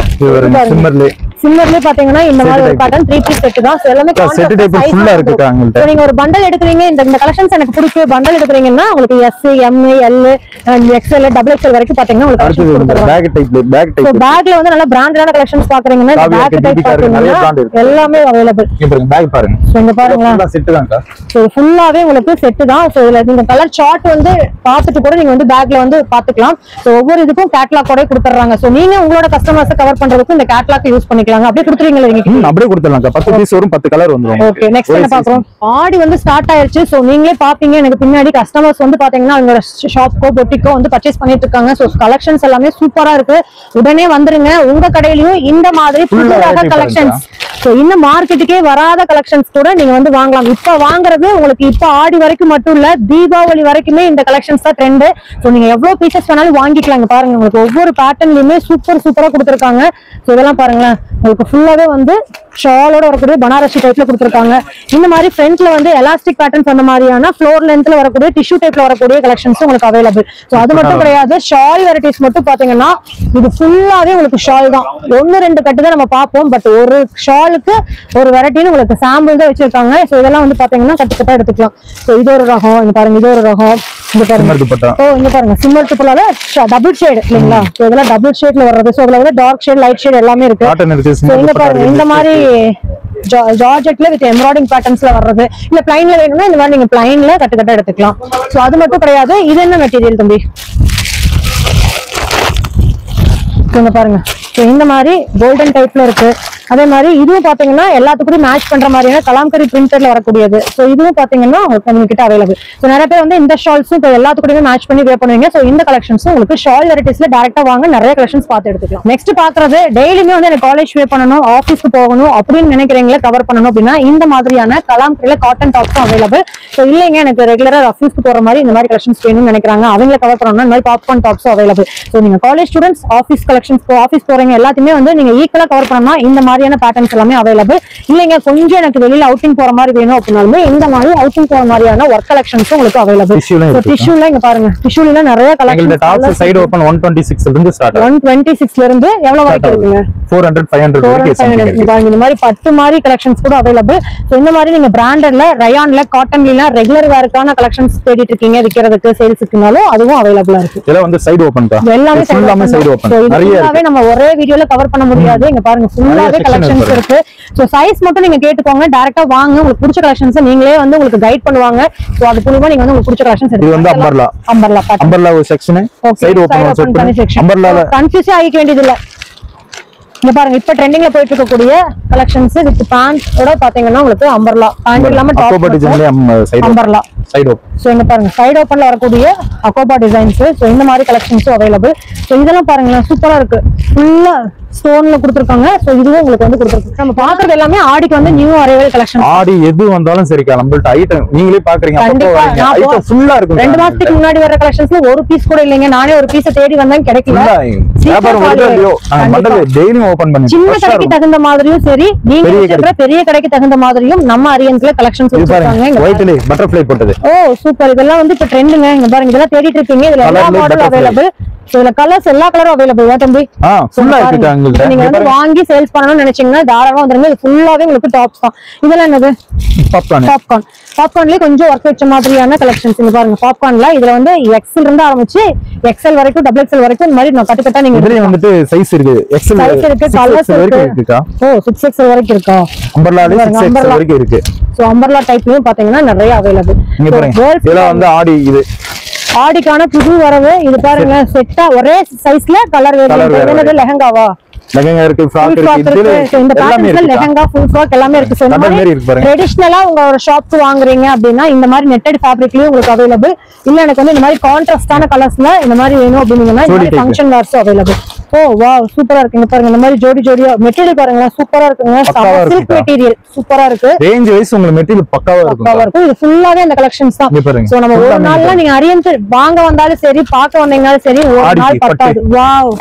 சிம்மர்லயே பாத்தீங்கன்னா இந்த மாதிரி ஒரு பேட்டர்ன் 3 பீஸ் செட் தான். சோ எல்லாமே செட் டைப் ஃபுல்லா இருக்குங்க. சோ நீங்க ஒரு பண்டல் எடுக்குறீங்க, இந்த கலெக்ஷன்ஸ் எனக்கு பிடிச்சு பண்டல் எடுக்குறீங்கன்னா உங்களுக்கு S, M, L, XL, XXL வரைக்கும் பாத்தீங்கன்னா உங்களுக்கு பேக்ல வந்து நல்ல பிராண்டடான கலெக்ஷன்ஸ் பாக்குறீங்கன்னா பேக் டைப் பாத்தீங்கன்னா எல்லாமே அவைலபிள். பேக் பாருங்க, சோ இங்க பாருங்க செட் தான்க்கா. சோ ஃபுல்லாவே உங்களுக்கு செட் தான். சோ இதுல நீங்க கலர் சார்ட் வந்து பார்த்துட்டு கூட நீங்க வந்து பேக்ல வந்து பாத்துக்கலாம். சோ ஒவ்வொரு இதுக்கும் கேட்டலாக் கூட கொடுத்துறாங்க. சோ நீங்க உங்களோட கஸ்டமர்ஸ் கவர் பண்றதுக்கு இந்த கேட்டலாக் யூஸ் பண்ணிக்கலாம். அப்படியே கொடுத்துறீங்களா? நீங்க அப்படியே கொடுத்துடலாம். 10 பீஸ் வரும், 10 கலர் வந்துரும். ஓகே, நெக்ஸ்ட் என்ன பாக்குறோம்? ஆடி வந்து ஸ்டார்ட் ஆயிருச்சு. சோ நீங்களே பாப்பீங்க, எனக்கு பின்னாடி கஸ்டமர்ஸ் வந்து பாத்தீங்கன்னா அவங்களோட ஷாப்க்கோ பொட்டிக்கோ வந்து பர்ச்சேஸ் பண்ணிட்டு இருக்காங்க. சோ கலெக்ஷன்ஸ் எல்லாமே சூப்பரா இருக்கு. உடனே வந்துருங்க. உங்க கடையிலயும் இந்த மாதிரி புது ரக கலெக்ஷன்ஸ், சோ இன்னும் மார்க்கெட்டுக்கே வராத கலெக்ஷன்ஸ் கூட நீங்க வந்து வாங்கலாம். இப்ப வாங்குறது உங்களுக்கு இப்ப ஆடி வரைக்கும் மட்டும் இல்ல, தீபாவளி வரைக்குமே இந்த கலெக்ஷன்ஸ் தான் ட்ரெண்ட். சோ நீங்க எவ்வளவு பீசஸ் வேணாலும் வாங்கிக்கலாங்க. பாருங்க, உங்களுக்கு ஒவ்வொரு பேட்டர்ன்லயுமே சூப்பரா கொடுத்திருக்காங்க. சோ இதெல்லாம் பாருங்களேன், உங்களுக்கு ஃபுல்லாவே வந்து ஷாலோட வரக்கூடிய பனாரசி டைப்ல கொடுத்துருக்காங்க. இந்த மாதிரி ஃப்ரண்ட்ல வந்து எலாஸ்டிக் பேட்டர்ன்ஸ் அந்த மாதிரியான ஃப்ளோர் லென்த்ல வரக்கூடிய டிஷ்யூ டைப்ல வரக்கூடிய கலெக்ஷன்ஸ் உங்களுக்கு அவைலபிள். ஸோ அது மட்டும் கிடையாது, ஷால் வெரைட்டிஸ் மட்டும் பாத்தீங்கன்னா இது ஃபுல்லாவே உங்களுக்கு ஷால் தான். 1-2 கட்டு தான் நம்ம பார்ப்போம், பட் ஒரு ஷாலுக்கு ஒரு வெரைட்டின்னு உங்களுக்கு சாம்பிள் தான் வச்சிருக்காங்க. ஸோ இதெல்லாம் வந்து பாத்தீங்கன்னா கட்டுக்கட்டா எடுத்துக்கலாம். ஸோ இது ஒரு ரகம், இங்க பாருங்க இது ஒரு ரகம், இங்க பாருங்க இங்க பாருங்க சிம்மர் துப்புலால டபுள் ஷேட் இல்லைங்களா? ஸோ இதெல்லாம் டபுள் ஷேட்ல வர்றது. ஸோ அதுல வந்து டார்க் ஷேட் லைட் ஷேட் எல்லாமே இருக்கு. இங்க பாருங்க இந்த மாதிரி ஜார்ஜெட்ல வித் எம்ப்ராய்டிங் பேட்டர்ன்ஸ்ல வர்றது, இல்ல பிளைன்ல வேணும்னா இந்த மாதிரி நீங்க பிளைன்ல கட்டுக்கட்டா எடுத்துக்கலாம். சோ அது மட்டும் கிடையாது, இது என்ன மெட்டீரியல் தம்பி? இங்க பாருங்க இந்த மாதிரி கோல்டன் டைப்ல இருக்கு. அதே மாதிரி இதுவும் பாத்தீங்கன்னா எல்லாத்துக்கும் மேட்ச் பண்ற மாதிரியான கலாம்கரி பிரிண்டர்ல வரக்கூடியது. சோ இதுவும் பாத்தீங்கன்னா உங்ககிட்ட அவைலபிள். சோ நிறைய பேர் வந்து இந்த ஷால்ஸும் இப்போ எல்லாத்துக்கூடயுமே மேட்ச் பண்ணி வேர் பண்ணுவீங்க. சோ இந்த கலெக்ஷன்ஸும் உங்களுக்கு ஷால் வெரைட்டிஸ்ல டைரக்டா வாங்க நிறைய கலெக்ஷன்ஸ் பார்த்து எடுத்துக்கலாம். நெக்ஸ்ட் பாக்குறது டெய்லியுமே வந்து எனக்கு காலேஜ் வேர் பண்ணணும், ஆஃபீஸ்க்கு போகணும் அப்படின்னு நினைக்கிறீங்களே கவர் பண்ணணும் அப்படின்னா இந்த மாதிரியான கலாம்கரியில காட்டன் டாப்ஸும் அவைலபிள். சோ இல்லைங்க எனக்கு ரெகுலரா ஆஃபீஸ்க்கு போற மாதிரி இந்த மாதிரி கலெக்ஷன்ஸ் வேணும்னு நினைக்கிறாங்க, அவங்கள கவர் பண்ணணும்னா இந்த மாதிரி பாப்கார்ன் டாப்ஸும் அவைலபிள். சோ நீங்க college students office collections office போறீங்க எல்லாத்தையுமே வந்து நீங்க ஈக்குவலா கவர் பண்ணணும்னா இந்த மாதிரியான பேட்டர்ன்ஸ் எல்லாமே அவைலபிள். இல்லைங்க கொஞ்சம் எனக்கு வெளியில அவுட்டிங் போற மாதிரி வேணும் அப்படின்னாலுமே இந்த மாதிரி அவுட்டிங் போற மாதிரியான ஒர்க் கலெக்ஷன்ஸ் உங்களுக்கு அவைலபிள். டிஷ்யூல இங்க பாருங்க டிஷ்யூல நிறைய கலெக்ஷன்ஸ். டாப்ஸ் சைடு ஓபன் 126 ல இருந்து ஸ்டார்ட். 126 ல இருந்து எவ்வளவு வரைக்கும் இருக்குங்க? 400 500 வரைக்கும் பாருங்க. இந்த மாதிரி 10 மாதிரி கலெக்ஷன்ஸ் கூட அவைலபிள். சோ இந்த மாதிரி நீங்க பிராண்டட்ல ரயான்ல காட்டன்ல ரெகுலர் வேர்க்கான கலெக்ஷன்ஸ் தேடிட்டு இருக்கீங்க விக்கிறதுக்கு சேல்ஸ்க்குனாலும் அதுவும் அவைலபிளா இருக்கு. இதெல்லாம் வந்து சைடு ஓபன் தான். எல்லாமே சைடு ஓபன். நிறைய இருக்கு. நம்ம ஒரே வீடியோல கவர் பண்ண முடியாது. இங்க பாருங்க ஃபுல்லாவே கலெக்ஷன்ஸ் இருக்கு. சோ சைஸ் மட்டும் நீங்க கேட்டுக்கோங்க, டைரக்டா வாங்க, உங்களுக்கு பிடிச்ச கலெக்ஷன்ஸ் நீங்களே வந்து உங்களுக்கு கைட் பண்ணுவாங்க. சோ அது மூலமா நீங்க வந்து உங்களுக்கு பிடிச்ச கலெக்ஷன்ஸ் எடுத்து. இது வந்து அம்பர்லா ஒரு செக்ஷன் சைடு ஓபன் செக்ஷன். அம்பர்லால கன்ஃபியூஸ் ஆகிக்க வேண்டியது இல்ல. இங்க பாருங்க இப்ப ட்ரெண்டிங்ல போயிட்டு இருக்கக்கூடிய கலெக்ஷன்ஸ் வித் பேண்டோட பாத்தீங்கன்னா உங்களுக்கு அம்பர்லா பேண்ட் இல்லாம top umbrella side open. So இங்க பாருங்க சைடு ஓபன்ல வரக்கூடிய அகோபா டிசைன்ஸ். சோ இந்த மாதிரி கலெக்ஷன்ஸும் அவைலபிள். சோ இதெல்லாம் பாருங்களேன் சூப்பரா இருக்கு, ஃபுல்லா ஸ்டோன்ல கொடுத்திருக்காங்க. சோ இதுவும் உங்களுக்கு வந்து கொடுத்திருக்கு. நம்ம பாக்குறது எல்லாமே ஆடிக்கு வந்து நியூ அரைவல் கலெக்ஷன். ஆடி எது வந்தாலும் சரிக்கா நம்மள்ட்ட ஐட்டம் நீங்களே பாக்குறீங்க. ஐட்டம் ஃபுல்லா இருக்கு. 2 மாசத்துக்கு முன்னாடி வர கலெக்ஷன்ஸ்ல ஒரு பீஸ் கூட இல்லைங்க. நானே ஒரு பீஸ் தேடி வந்தேன் கிடைக்கல. வியாபாரம் வருதோ மண்டல டெய்லி ஓபன் பண்ணி சின்ன கடைக்கு தகுந்த மாதிரியும் சரி, நீங்க வச்சிருக்கிற பெரிய கடைக்கு தகுந்த மாதிரியும் நம்ம அரியன்ஸ்ல கலெக்ஷன்ஸ் வச்சிருக்காங்க. ஒயிட்ல பட்டர்ஃப்ளை போட்டது. ஓ சூப்பர். இதெல்லாம் வந்து இப்ப ட்ரெண்டுங்க. இங்க பாருங்க இதெல்லாம் தேடிட்டு இருக்கீங்க. இதுல எல்லா மாடலும் அவைலபிள். இதுல கலர்ஸ் எல்லா கலரும் அவைலபிள் தான் தம்பி. ஃபுல்லா இருக்குங்க. நீங்க வந்து வாங்கி சேல்ஸ் பண்ணனும்னு நினைச்சீங்கன்னா தாராளமா வந்துருங்க. இது ஃபுல்லாவே உங்களுக்கு டாப்ஸ் தான். இதெல்லாம் என்னது? பாப்கார்ன்லயே கொஞ்சம் ஒர்க் வச்ச மாதிரியான கலெக்ஷன்ஸ். இங்க பாருங்க பாப்கார்ன்ல இதுல வந்து எக்ஸ்எல் இருந்து ஆரம்பிச்சு எக்ஸ்எல் வரைக்கும் டபுள் எக்ஸ்எல் வரைக்கும் இந்த மாதிரி கட்டு கட்டா நீங்க இதுலயே வந்துட்டு சைஸ் இருக்கு. எக்ஸ்எல் சைஸ் இருக்கு, கலர்ஸ் இருக்குக்கா. ஓ 6XL வரைக்கும் இருக்கா? அம்பர்லால 6XL வரைக்கும் இருக்கு. சோ அம்பர்லா டைப்லயும் பாத்தீங்கன்னா நிறைய அவைலபிள். இங்க பாருங்க இதெல்லாம் வந்து ஆடி இது ஆடிக்கான புது வரவு. இது பாருங்க செட்டா ஒரே சைஸ்ல கலர் வேணும். லெஹங்காவா லெஹங்கா இருக்கு, ஃப்ராக் இருக்கு, இந்த பேட்டர்ன்ல லெஹங்கா ஃபுல் ஃப்ராக் எல்லாமே இருக்கு. சோ ட்ரெடிஷனலா உங்க ஒரு ஷாப்க்கு வாங்குறீங்க அப்படினா இந்த மாதிரி நெட்டட் ஃபேப்ரிக்லயே உங்களுக்கு அவைலபிள். இல்ல எனக்கு வந்து இந்த மாதிரி கான்ட்ராஸ்டான கலர்ஸ்ல இந்த மாதிரி வேணும் அப்படினீங்கன்னா இந்த மாதிரி function wears available. Oh wow சூப்பரா இருக்கு. இங்க பாருங்க இந்த மாதிரி ஜோடி ஜோடியா மெட்டீரியல் பாருங்க சூப்பரா இருக்குங்க. சில்க் மெட்டீரியல் சூப்பரா இருக்கு. ரேஞ்ச் வைஸ் உங்களுக்கு மெட்டீரியல் பக்காவா இருக்கும். இது ஃபுல்லாவே அந்த கலெக்ஷன்ஸ் தான். சோ நம்ம ஒரு நாள்ல நீங்க அரியன்ட் வாங்க வந்தாலும் சரி பார்க்க வந்தீங்கனாலும் சரி ஒரு நாள் பத்தாது. வாவ்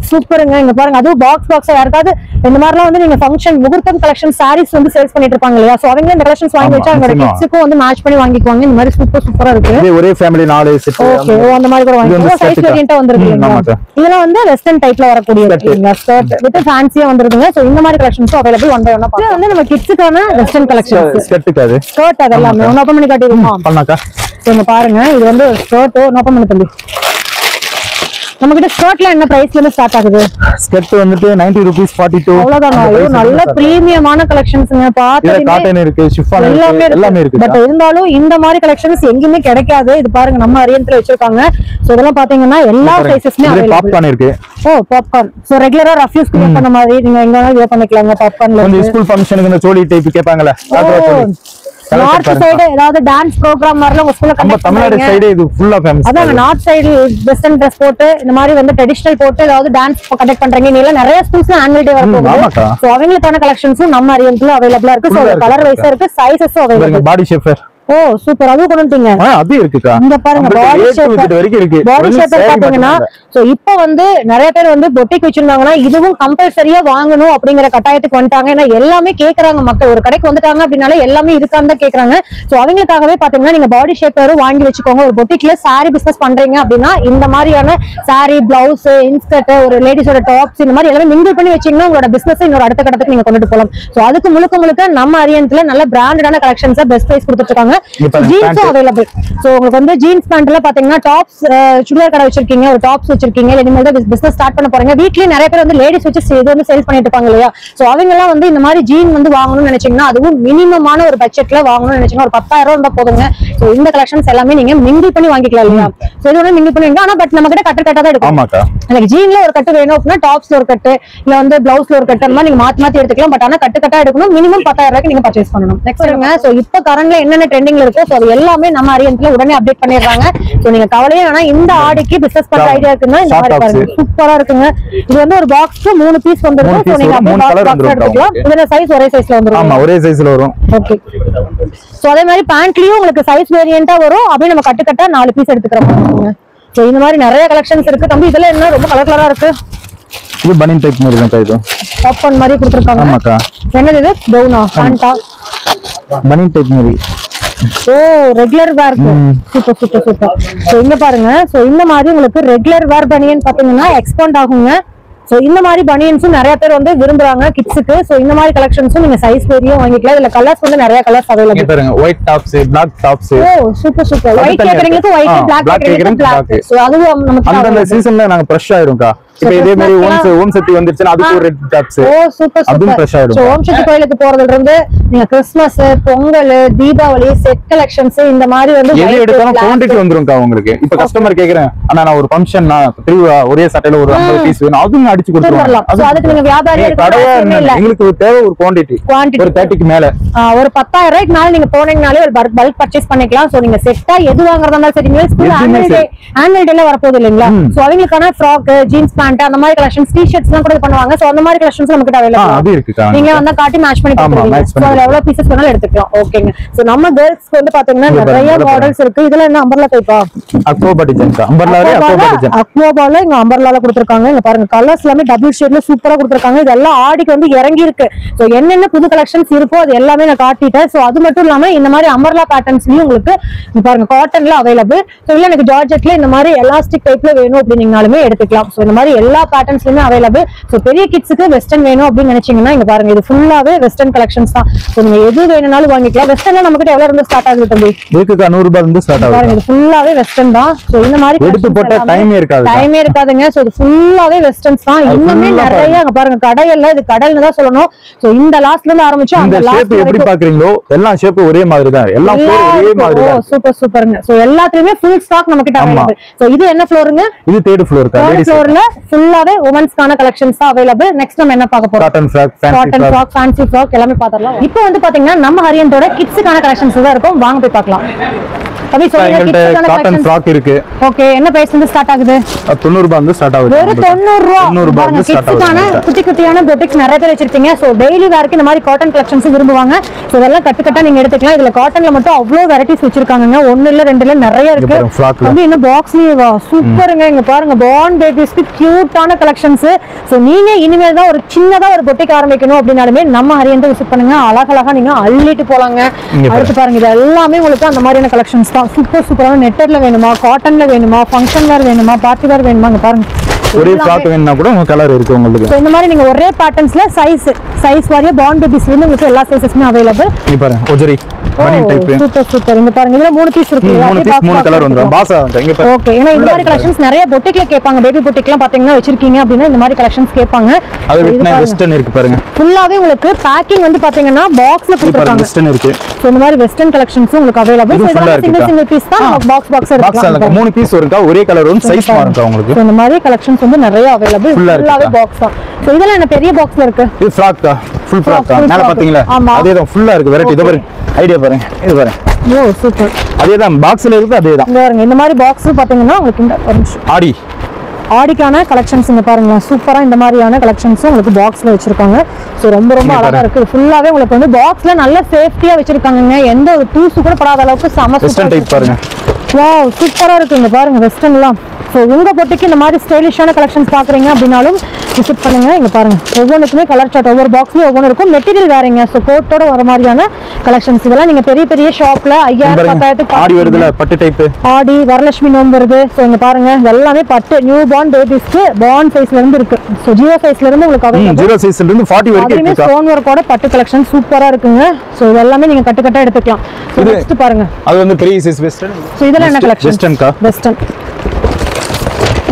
சூப்பருங்க. இங்க பாருங்க அதுவும் பாக்ஸா யாருக்காவது இந்த மாதிரிலாம் வந்து நீங்க ஃபங்க்ஷன் முகூர்த்தம் கலெக்ஷன் சாரீஸ் வந்து சேல்ஸ் பண்ணிட்டு இருப்பாங்க இல்லையா? சோ அவங்க இந்த கலெக்ஷன்ஸ் வாங்கி வச்சா அவங்களோட கிட்ஸ்க்கு வந்து மேட்ச் பண்ணி வாங்கிக்குவாங்க. இந்த மாதிரி சூப்பரா இருக்கு. இது ஒரே ஃபேமிலி 4 செட். ஓகே அந்த மாதிரி கூட வாங்கிக்கலாம். சைஸ் வேரியன்ட்டா வந்திருக்கு. இதெல்லாம் வந்து வெஸ்டர்ன் டைப்ல வரக்கூடிய ஸ்கர்ட் வித் ஃபேன்சியா வந்திருக்குங்க. சோ இந்த மாதிரி கலெக்ஷன்ஸ் அவைலபிள் ஒன் பை ஒன்னா பார்க்கலாம். வந்து நம்ம கிட்ஸ்க்கான வெஸ்டர்ன் கலெக்ஷன்ஸ் ஸ்கர்ட் அதெல்லாம் ஒன் ஓபன் பண்ணி காட்டிடுமா? பண்ணாக்கா. இங்க பாருங்க இது வந்து ஸ்கர்ட் ஓபன் பண்ணி தம்பி. நம்ம கிட்ட ஸ்கர்ட்ல என்ன பிரைஸ்ல இருந்து ஸ்டார்ட் ஆகுது? ஸ்கர்ட் வந்துட்டு 90 ரூபீஸ் 42. அவ்வளவுதான். நல்ல பிரீமியமான கலெக்ஷன்ஸ்ங்க. பாத்தீங்கன்னா காட்டன் இருக்கு, ஷிஃபான் எல்லாமே இருக்கு. பட் இருந்தாலும் இந்த மாதிரி கலெக்ஷன்ஸ் எங்கயுமே கிடைக்காது. இது பாருங்க நம்ம அரியன்ட்ல வச்சிருக்காங்க. சோ இதெல்லாம் பாத்தீங்கன்னா எல்லா சைஸஸ்மே அவைலபிள். பாப்கார்ன் இருக்கு. ஓ பாப்கார்ன். சோ ரெகுலரா ரஃப்யூஸ் கிரியேட் பண்ண மாதிரி நீங்க எங்க வேணா யூஸ் பண்ணிக்கலாங்க. பாப்கார்ன்ல கொஞ்சம் ஸ்கூல் ஃபங்க்ஷனுக்கு இந்த சோலி டைப் கேட்பாங்கல. நார்த் சைடு ஏதாவது டான்ஸ் ப்ரோகிராம் வரல உங்க ஸ்கூல்ல கண்டக்ட் பண்ணுவாங்க. தமிழ்நாடு சைடு இது ஃபுல்லா ஃபேமஸ். அதான் நார்த் சைடு வெஸ்டர்ன் Dress போட்டு இந்த மாதிரி வந்து ட்ரெடிஷனல் போட்டு ஏதாவது டான்ஸ் கண்டக்ட் பண்றீங்க. நீங்க நிறைய ஸ்கூல்ஸ்ல ஆனுவல் டே வரப்போகுது. சோ அவங்களுக்கான கலெக்ஷன்ஸும் நம்ம அரியன்ட்ல அவைலபிளா இருக்கு. சோ கலர் வைஸா இருக்கு, சைஸஸும் அவைலபிள். பாடி ஷேப்பர் ஓ சூப்பர், அதுவும் கொண்டு வந்துட்டீங்க. அது இருக்குக்கா. இங்க பாருங்க பாடி ஷேப்பர் வரைக்கும் இருக்கு. பாடி ஷேப்பர் பாத்தீங்கன்னா சோ இப்போ வந்து நிறைய பேர் வந்து பொட்டிக் வச்சிருந்தாங்கன்னா இதுவும் கம்பல்சரியா வாங்கணும் அப்படிங்கிற கட்டாயத்துக்கு வந்துட்டாங்க. ஏன்னா எல்லாமே கேக்குறாங்க மக்கள். ஒரு கடைக்கு வந்துட்டாங்க அப்படின்னாலே எல்லாமே இருக்கான்னு தான் கேக்குறாங்க. சோ அவங்களுக்காகவே பாத்தீங்கன்னா நீங்க பாடி ஷேப்பரும் வாங்கி வச்சுக்கோங்க. ஒரு பொட்டிக்ல சாரி பிசினஸ் பண்றீங்க அப்படின்னா இந்த மாதிரியான சாரி, பிளவுஸ், இன்ஸ்கர்ட், ஒரு லேடிஸோட டாப்ஸ் இந்த மாதிரி எல்லாமே மிங்கிள் பண்ணி வச்சீங்கன்னா உங்களோட பிசினஸ் இன்னொரு அடுத்த கட்டத்துக்கு நீங்க கொண்டுட்டு போகலாம். சோ அதுக்கு முழுக்க நம்ம அரியன்ட்ல நல்ல பிராண்டடான கலெக்ஷன்ஸ் பெஸ்ட் பிரைஸ் கொடுத்துட்டு இருக்காங்க. ஜீன்ஸும் அவைலபிள். சோ உங்களுக்கு வந்து ஜீன்ஸ் பேண்ட்ல பாத்தீங்கன்னா டாப்ஸ், சுடிதார் கடை வச்சிருக்கீங்க, ஒரு டாப்ஸ் வச்சிருக்கீங்க, இனிமேல் தான் பிசினஸ் ஸ்டார்ட் பண்ண போறீங்க. வீட்லயே நிறைய பேர் வந்து லேடிஸ் வச்சு இது வந்து சேல் பண்ணிட்டு இருப்பாங்க இல்லையா? சோ அவங்க எல்லாம் வந்து இந்த மாதிரி ஜீன் வந்து வாங்கணும்னு நினைச்சீங்கன்னா அதுவும் மினிமமான ஒரு பட்ஜெட்ல வாங்கணும்னு நினைச்சீங்கன்னா ஒரு 10,000 இருந்தா போதுங்க. சோ இந்த கலெக்ஷன்ஸ் எல்லாமே நீங்க மிங்கிள் பண்ணி வாங்கிக்கலாம் இல்லையா? சோ இது வந்து மிங்கிள் பண்ணுவீங்க. ஆனா பட் நம்ம கிட்ட கட்டா தான் எடுக்கும். ஆமாக்கா. எனக்கு ஜீன்ல ஒரு கட்டு வேணும் அப்படின்னா டாப்ஸ்ல ஒரு கட்டு, இல்ல வந்து பிளவுஸ்ல ஒரு கட்டு, அந்த மாதிரி நீங்க மாத்தி எடுத்துக்கலாம். பட் ஆனா கட்டா எடுக்கணும். மினிமம் 10,000 ரூபாய்க்கு நீங்க பர்ச்சேஸ் பண்ணணும். நெக்ஸ்ட் சோ இப்போ கரண்ட்ல என்னென்ன ட்ரெண்டிங்ல இருக்கோ சோ அது எல்லாமே நம்ம அரியன்ட்ல உடனே அப்டேட் பண்ணிடுறாங்க. சோ நீங்க கவலையே வேணா. இந்த ஆடிக்கு பிசினஸ் பண்ற ஐடியா இருக்குன்னா இந்த மாதிரி பாருங்க, சூப்பரா இருக்குங்க. இது வந்து ஒரு பாக்ஸ்க்கு 3 பீஸ் வந்துரும். சோ நீங்க அப்படியே பாக்ஸ் எடுத்துக்கலாம். இதோட சைஸ் ஒரே சைஸ்ல வந்துரும். ஆமா, ஒரே சைஸ்ல வரும். ஓகே. சோ அதே மாதிரி பேண்ட்லயும் உங்களுக்கு சைஸ் வேரியண்டா வரும். அப்படியே நம்ம கட்டா 4 பீஸ் எடுத்துக்கிற மாதிரி இருக்குங்க. சோ இந்த மாதிரி நிறைய கலெக்ஷன்ஸ் இருக்கு. தம்பி இதெல்லாம் என்ன ரொம்ப கலரா இருக்கு? இது பனியன் டைப் மாதிரி தான் இது. பாப்கார்ன் மாதிரி கொடுத்திருக்காங்க. ஆமாக்கா. என்னது இது? டவுனா ஃபேண்டா பனியன் டைப் மாதிரி. ஓ ரெகுலர் வேர். சூப்பர். சோ இங்க பாருங்க. சோ இந்த மாதிரி உங்களுக்கு ரெகுலர் வேர் பனியன் பாத்தீங்கன்னா எக்ஸ்பேண்ட் ஆகுங்க. சோ இந்த மாதிரி பனியன்ஸும் நிறைய பேர் வந்து விரும்புறாங்க கிட்ஸுக்கு. சோ இந்த மாதிரி கலெக்ஷன்ஸும் நீங்க சைஸ் வேரியும் வாங்கிக்கலாம். இதுல கலர்ஸ் வந்து நிறைய கலர்ஸ் அவைலபிள் பாருங்க. White tops, black tops. Oh super. White கேக்குறீங்களுக்கு ஒயிட், பிளாக் கேக்குறீங்களுக்கு பிளாக். சோ அதுவும் நமக்கு அந்த சீசன்ல நாங்க ஃப்ரெஷ் ஆயிரும்க்கா. இப்போ இதே மாதிரி ஓம் சக்தி வந்துருச்சுனா அதுக்கு ஒரு ரெட் டாப்ஸ். Oh super. அதுவும் ஃப்ரெஷ் ஆயிடும். சோ ஓம் சக்தி கோயிலுக்கு போறதுல இருந்து நீங்க Christmas, Pongal, Deepavali set collections இந்த மாதிரி வந்து எது எடுத்தாலும் குவாண்டிட்டி வந்துரும்க்கா உங்களுக்கு. இப்போ கஸ்டமர் கேக்குறேன் அண்ணா நான் ஒரு ஃபங்க்ஷன் திருவிழா ஒரே சட்டையில ஒரு 50 பீஸ் வேணும், அதுவும் அடிச்சு கொடுத்துறலாம். சோ அதுக்கு நீங்க வியாபாரியா இருக்கணும். உங்களுக்கு தேவை ஒரு குவாண்டிட்டி ஒரு 30க்கு மேல ஒரு 10,000 ரூபாய்க்கு மேல நீங்க போனீங்கனாலே ஒரு பல்க் பர்ச்சேஸ் பண்ணிக்கலாம். சோ நீங்க செட்டா எது வாங்குறதா இருந்தாலும் சரி. ஸ்கூல் ஆனுவல் டேல வரப்போகுது இல்லைங்களா? சோ அவங்களுக்கான ஃப்ராக், ஜீன்ஸ் பேண்ட் அந்த மாதிரி கலெக்ஷன்ஸ், டி-ஷர்ட்ஸ் எல்லாம் கூட பண்ணுவாங்க. சோ அந்த மாதிரி கலெக்ஷன்ஸ் நமக்கு கிட்ட அவைலபிள். நீங்க வந்தா காட்டி மேட்ச் பண்ணி கொடுத்துருவீங்க. சோ அதுல எவ்வளவு பீசஸ் வேணாலும் எடுத்துக்கலாம். ஓகேங்க. சோ நம்ம கேர்ள்ஸ்க்கு வந்து பாத்தீங்கன்னா நிறைய மாடல்ஸ் இருக்கு. இதுல என்ன அம்பர்லா டைப்பா? Aqaba design. அம்பர்லாவே Aqaba design. அக்வாபால இங்க அம்பர்லால கொடுத்திருக்காங்க. இங்க பாருங்க கலர்ஸ் எல்லாமே டபுள் ஷேட்ல சூப்பரா கொடுத்திருக்காங்க. இதெல்லாம் ஆடிக்கு வந்து இறங்கி இருக்கு. சோ என்னென்ன புது கலெக்ஷன்ஸ் இருக்கோ அது எல்லாமே நான் காட்டிட்டேன். சோ அது மட்டும் இல்லாம இந்த மாதிரி அம்பர்லா பேட்டர்ன்ஸ்லயும் உங்களுக்கு பாருங்க காட்டன்ல அவைலபிள். சோ இல்ல எனக்கு ஜார்ஜெட்ல இந்த மாதிரி எலாஸ்டிக் டைப்ல வேணும் அப்படின்னாலுமே எடுத்துக்கலாம். சோ இந்த மாதிரி எல்லா பேட்டர்ன்ஸ்லயுமே அவைலபிள். சோ பெரிய கிட்ஸ்க்கு வெஸ்டர்ன் வேணும் அப்படின்னு நினைச்சீங்கன்னா இங்க பாருங்க இது ஃபுல்லாவே வெஸ்டர்ன் கலெக்ஷன்ஸ் தான். சோ நீங்க எது வேணும்னாலும் வாங்கிக்கலாம். வெஸ்டர்ன்ல நமக்கு கிட்ட எவ்வளவு இருந்து ஸ்டார்ட் ஆகுது தம்பி? இதுக்கு 100 ரூபாய் இருந்து ஸ்டார்ட் ஆகுது. பாருங்க இது ஃபுல்லாவே வெஸ்டர்ன் தான். சோ இந்த மாதிரி எடுத்து போட்ட டைமே இருக்காதுங்க. சோ இது ஃபுல்லாவே வெஸ்டர்ன்ஸ் தான். இன்னுமே நிறைய அங்க பாருங்க கடையல்ல இது கடல்னு தான் சொல்லணும். சோ இந்த லாஸ்ட்ல இருந்து ஆரம்பிச்சு அந்த லாஸ்ட் எப்படி பாக்குறீங்களோ எல்லா ஷேப் ஒரே மாதிரி தான். எல்லா ஃப்ளோர் ஒரே மாதிரி தான். சூப்பருங்க. சோ எல்லாத்துலயுமே ஃபுல் ஸ்டாக் நமக்கு கிட்ட அவைலபிள். சோ இது என்ன ஃப்ளோருங்க? இது 3rd ஃப்ளோர் கா. லேடிஸ் ஃப்ளோர்ல ஃபுல்லாவே வுமன்ஸ்கான கலெக்ஷன்ஸ் தான் அவைலபிள். நெக்ஸ்ட் நம்ம என்ன பார்க்க போறோம்? காட்டன் ஃப்ராக், ஃபேன்சி ஃப்ராக் எல்லாமே பார்த்தறலாம். இப்போ வந்து பாத்தீங்கன்னா நம்ம ஹரியன்டோட கிட்ஸ்கான கலெக்ஷன்ஸ் தான் இருக்கும். வாங்க போய் பார்க்கலாம். அபி சொல்லுங்க கிட்ஸ்கான காட்டன் ஃப்ராக் இருக்கு. ஓகே என்ன பிரைஸ்ல இருந்து ஸ்டார்ட் ஆகுது? 90 ரூபாய் இருந்து ஸ்டார்ட் ஆகுது. வெறும் 90 ரூபாய் இருந்து ஸ்டார்ட் ஆகுது. குட்டியான பொட்டிக்ஸ் நிறைய பேர் வச்சிருப்பீங்க. சோ டெய்லி வேர்க்கு இந்த மாதிரி காட்டன் கலெக்ஷன்ஸ் விரும்புவாங்க. சோ இதெல்லாம் கட்டா நீங்க எடுத்துக்கலாம். இதுல காட்டன்ல மட்டும் அவ்வளவு வெரைட்டிஸ் வச்சிருக்காங்க. ஒன்னு இல்ல ரெண்டு இல்ல நிறைய இருக்கு. வந்து இன்னும் பாக்ஸ்லயே சூப்பருங்க. இங்க பாருங்க பார்ன் பேபிஸ்க்கு கியூட்டான கலெக்ஷன்ஸ். சோ நீங்க இனிமேல் தான் ஒரு சின்னதா ஒரு பொட்டிக் ஆரம்பிக்கணும் அப்படினாலுமே நம்ம ஹரியன்ட்ட விசிட் பண்ணுங்க. அழகழகா நீங்க அள்ளிட்டு போலாங்க. அடுத்து பாருங்க இது எல்லாமே உங்களுக்கு அந்த மாதிரியான கலெக்ஷன்ஸ் தான். சூப்பரான நெட்டர்ல வேணுமா, காட்டன்ல வேணுமா, ஃபங்க்ஷன் வேர் வேணுமா, பார்ட்டி வேர் வேணுமா, இங்க பாருங்க ஒரே ஃப்ராக் வேணும்னா கூட உங்க கலர் இருக்கு உங்களுக்கு. சோ இந்த மாதிரி நீங்க ஒரே பேட்டர்ன்ஸ்ல சைஸ் வாரியா பார்ன் பேபிஸ்ல இருந்து உங்களுக்கு எல்லா சைஸஸ்மே அவைலபிள். இங்க பாருங்க ஒஜரி பனியன் டைப். சூப்பர். இங்க பாருங்க இதுல 3 பீஸ் இருக்கு. 3 கலர் வந்துரும். பாசா இங்க பாருங்க. ஓகே ஏன்னா இந்த மாதிரி கலெக்ஷன்ஸ் நிறைய பொட்டிக்ல கேட்பாங்க. பேபி பொட்டிக்லாம் பாத்தீங்கன்னா வச்சிருக்கீங்க அப்படினா இந்த மாதிரி கலெக்ஷன்ஸ் கேட்பாங்க. அது விட்னா வெஸ்டர்ன் இருக்கு பாருங்க. ஃபுல்லாவே உங்களுக்கு பேக்கிங் வந்து பாத்தீங்கன்னா பாக்ஸ்ல கொடுத்திருக்காங்க. வெஸ்டர்ன் இருக்கு. சோ இந்த மாதிரி வெஸ்டர்ன் கலெக்ஷன்ஸ் உங்களுக்கு அவைலபிள். சோ இதெல்லாம் சிங்கிள் பீஸ் தான் பாக்ஸ் எடுக்கலாம். 3 பீஸ் இருக்கா ஒரே கலர் வரும் சைஸ் மாறும் உங்களுக்கு. சோ இந்த மாதிரி கலெக்ஷன்ஸ் வந்து நிறைய அவைலபிள். ஃபுல்லாவே பாக்ஸ் தான். சோ இதெல்லாம் என்ன பெரிய பாக்ஸ்ல இருக்கு? இது ஃப்ராக் தான். ஃபுல் ஃப்ராக் தான். மேல பாத்தீங்களா? அதேதான் ஃபுல்லா இருக்கு. வெரைட்டி இத பாருங்க. ஐடியா பாருங்க. இது பாருங்க. ஓ சூப்பர். அதேதான் பாக்ஸ்ல இருக்கு அதேதான். இங்க பாருங்க இந்த மாதிரி பாக்ஸ் பாத்தீங்கன்னா உங்களுக்கு இந்த ஆடி ஆடிக்கான கலெக்ஷன்ஸ் இங்க பாருங்க, சூப்பரா இந்த மாதிரியான கலெக்ஷன்ஸ் உங்களுக்கு பாக்ஸ்ல வச்சிருக்காங்க. சோ ரொம்ப ரொம்ப அழகா இருக்கு. ஃபுல்லாவே உங்களுக்கு வந்து பாக்ஸ்ல நல்ல சேஃப்டியா வச்சிருக்காங்க. எந்த ஒரு தூசு கூட படாத அளவுக்கு செம டைப் பாருங்க. வாவ் சூப்பரா இருக்கு. இங்க பாருங்க வெஸ்டர்ன்லாம். ஸோ உங்க பொட்டிக்கு இந்த மாதிரி ஸ்டைலிஷான கலெக்ஷன்ஸ் பாக்குறீங்க அப்படின்னாலும் விசிட் பண்ணுங்க. இங்க பாருங்க ஒவ்வொன்றுக்குமே கலர் சார்ட், ஒவ்வொரு பாக்ஸ்லயும் ஒவ்வொன்று இருக்கும். மெட்டீரியல் வேறங்க. ஸோ கோட்டோட வர மாதிரியான கலெக்ஷன்ஸ் இதெல்லாம் நீங்க பெரிய பெரிய ஷாப்ல 5000 10,000 ஆடி வருதுல பட்டு டைப், ஆடி வரலட்சுமி நோம்பு வருது. ஸோ இங்க பாருங்க எல்லாமே பட்டு நியூ பார்ன் பேபிஸ்க்கு பார்ன் சைஸ்ல இருந்து இருக்கு. ஸோ 0 சைஸ்ல இருந்து உங்களுக்கு 0 சைஸ்ல இருந்து 40 வரைக்கும் இருக்கு. ஸ்டோன் ஒர்க்கோட பட்டு கலெக்ஷன் சூப்பரா இருக்குங்க. ஸோ இது எல்லாமே நீங்க கட்டு எடுத்துக்கலாம். ஸோ நெக்ஸ்ட் பாருங்க, அது வந்து பெரிய சைஸ் வெஸ்டர்ன். ஸோ இதெல்லாம் என்ன கலெக்ஷன்? வெஸ்டர்ன்.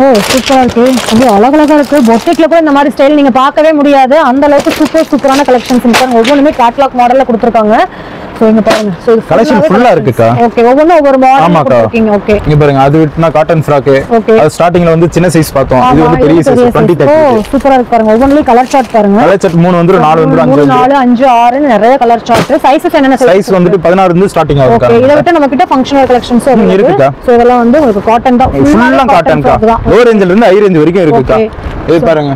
ஓ சூப்பரா இருக்கு. அப்படியே அழகழகா இருக்கு. பொட்டிக்ல கூட இந்த மாதிரி ஸ்டைல் நீங்க பார்க்கவே முடியாது. அந்த அளவுக்கு சூப்பரான கலெக்ஷன்ஸ் இருக்காங்க. ஒவ்வொன்றுமே கேட்லாக் மாடல்ல கொடுத்துருக்காங்க. சோ இங்க பாருங்க, சோ கலெக்ஷன் ஃபுல்லா இருக்குக்கா. ஓகே, ஒவ்வொன்றும் ஒவ்வொரு மாடல் கொடுத்திருக்கீங்க. ஓகே இங்க பாருங்க, அது விட்டுனா காட்டன் ஃப்ராக். அது ஸ்டார்டிங்ல வந்து சின்ன சைஸ் பார்த்தோம். இது வந்து பெரிய சைஸ் 20 டைப். ஓ சூப்பரா இருக்கு பாருங்க. ஒவ்வொன்றும் கலர் சார்ட் பாருங்க. கலர் சார்ட் 3 வந்து 4 வந்து 5 4 5 6 நிறைய கலர் சார்ட். சைஸஸ் என்னென்ன சைஸ் வந்து 16 இருந்து ஸ்டார்டிங் ஆகும். ஓகே, இத விட்டு நம்ம கிட்ட ஃபங்க்ஷனல் கலெக்ஷன்ஸ் இருக்குக்கா. சோ இதெல்லாம் வந்து உங்களுக்கு காட்டன் தான். ஃபுல்லா காட்டன் தான். லோ ரேஞ்சில இருந்து ஹை ரேஞ்ச் வரைக்கும் இருக்குக்கா. இது பாருங்க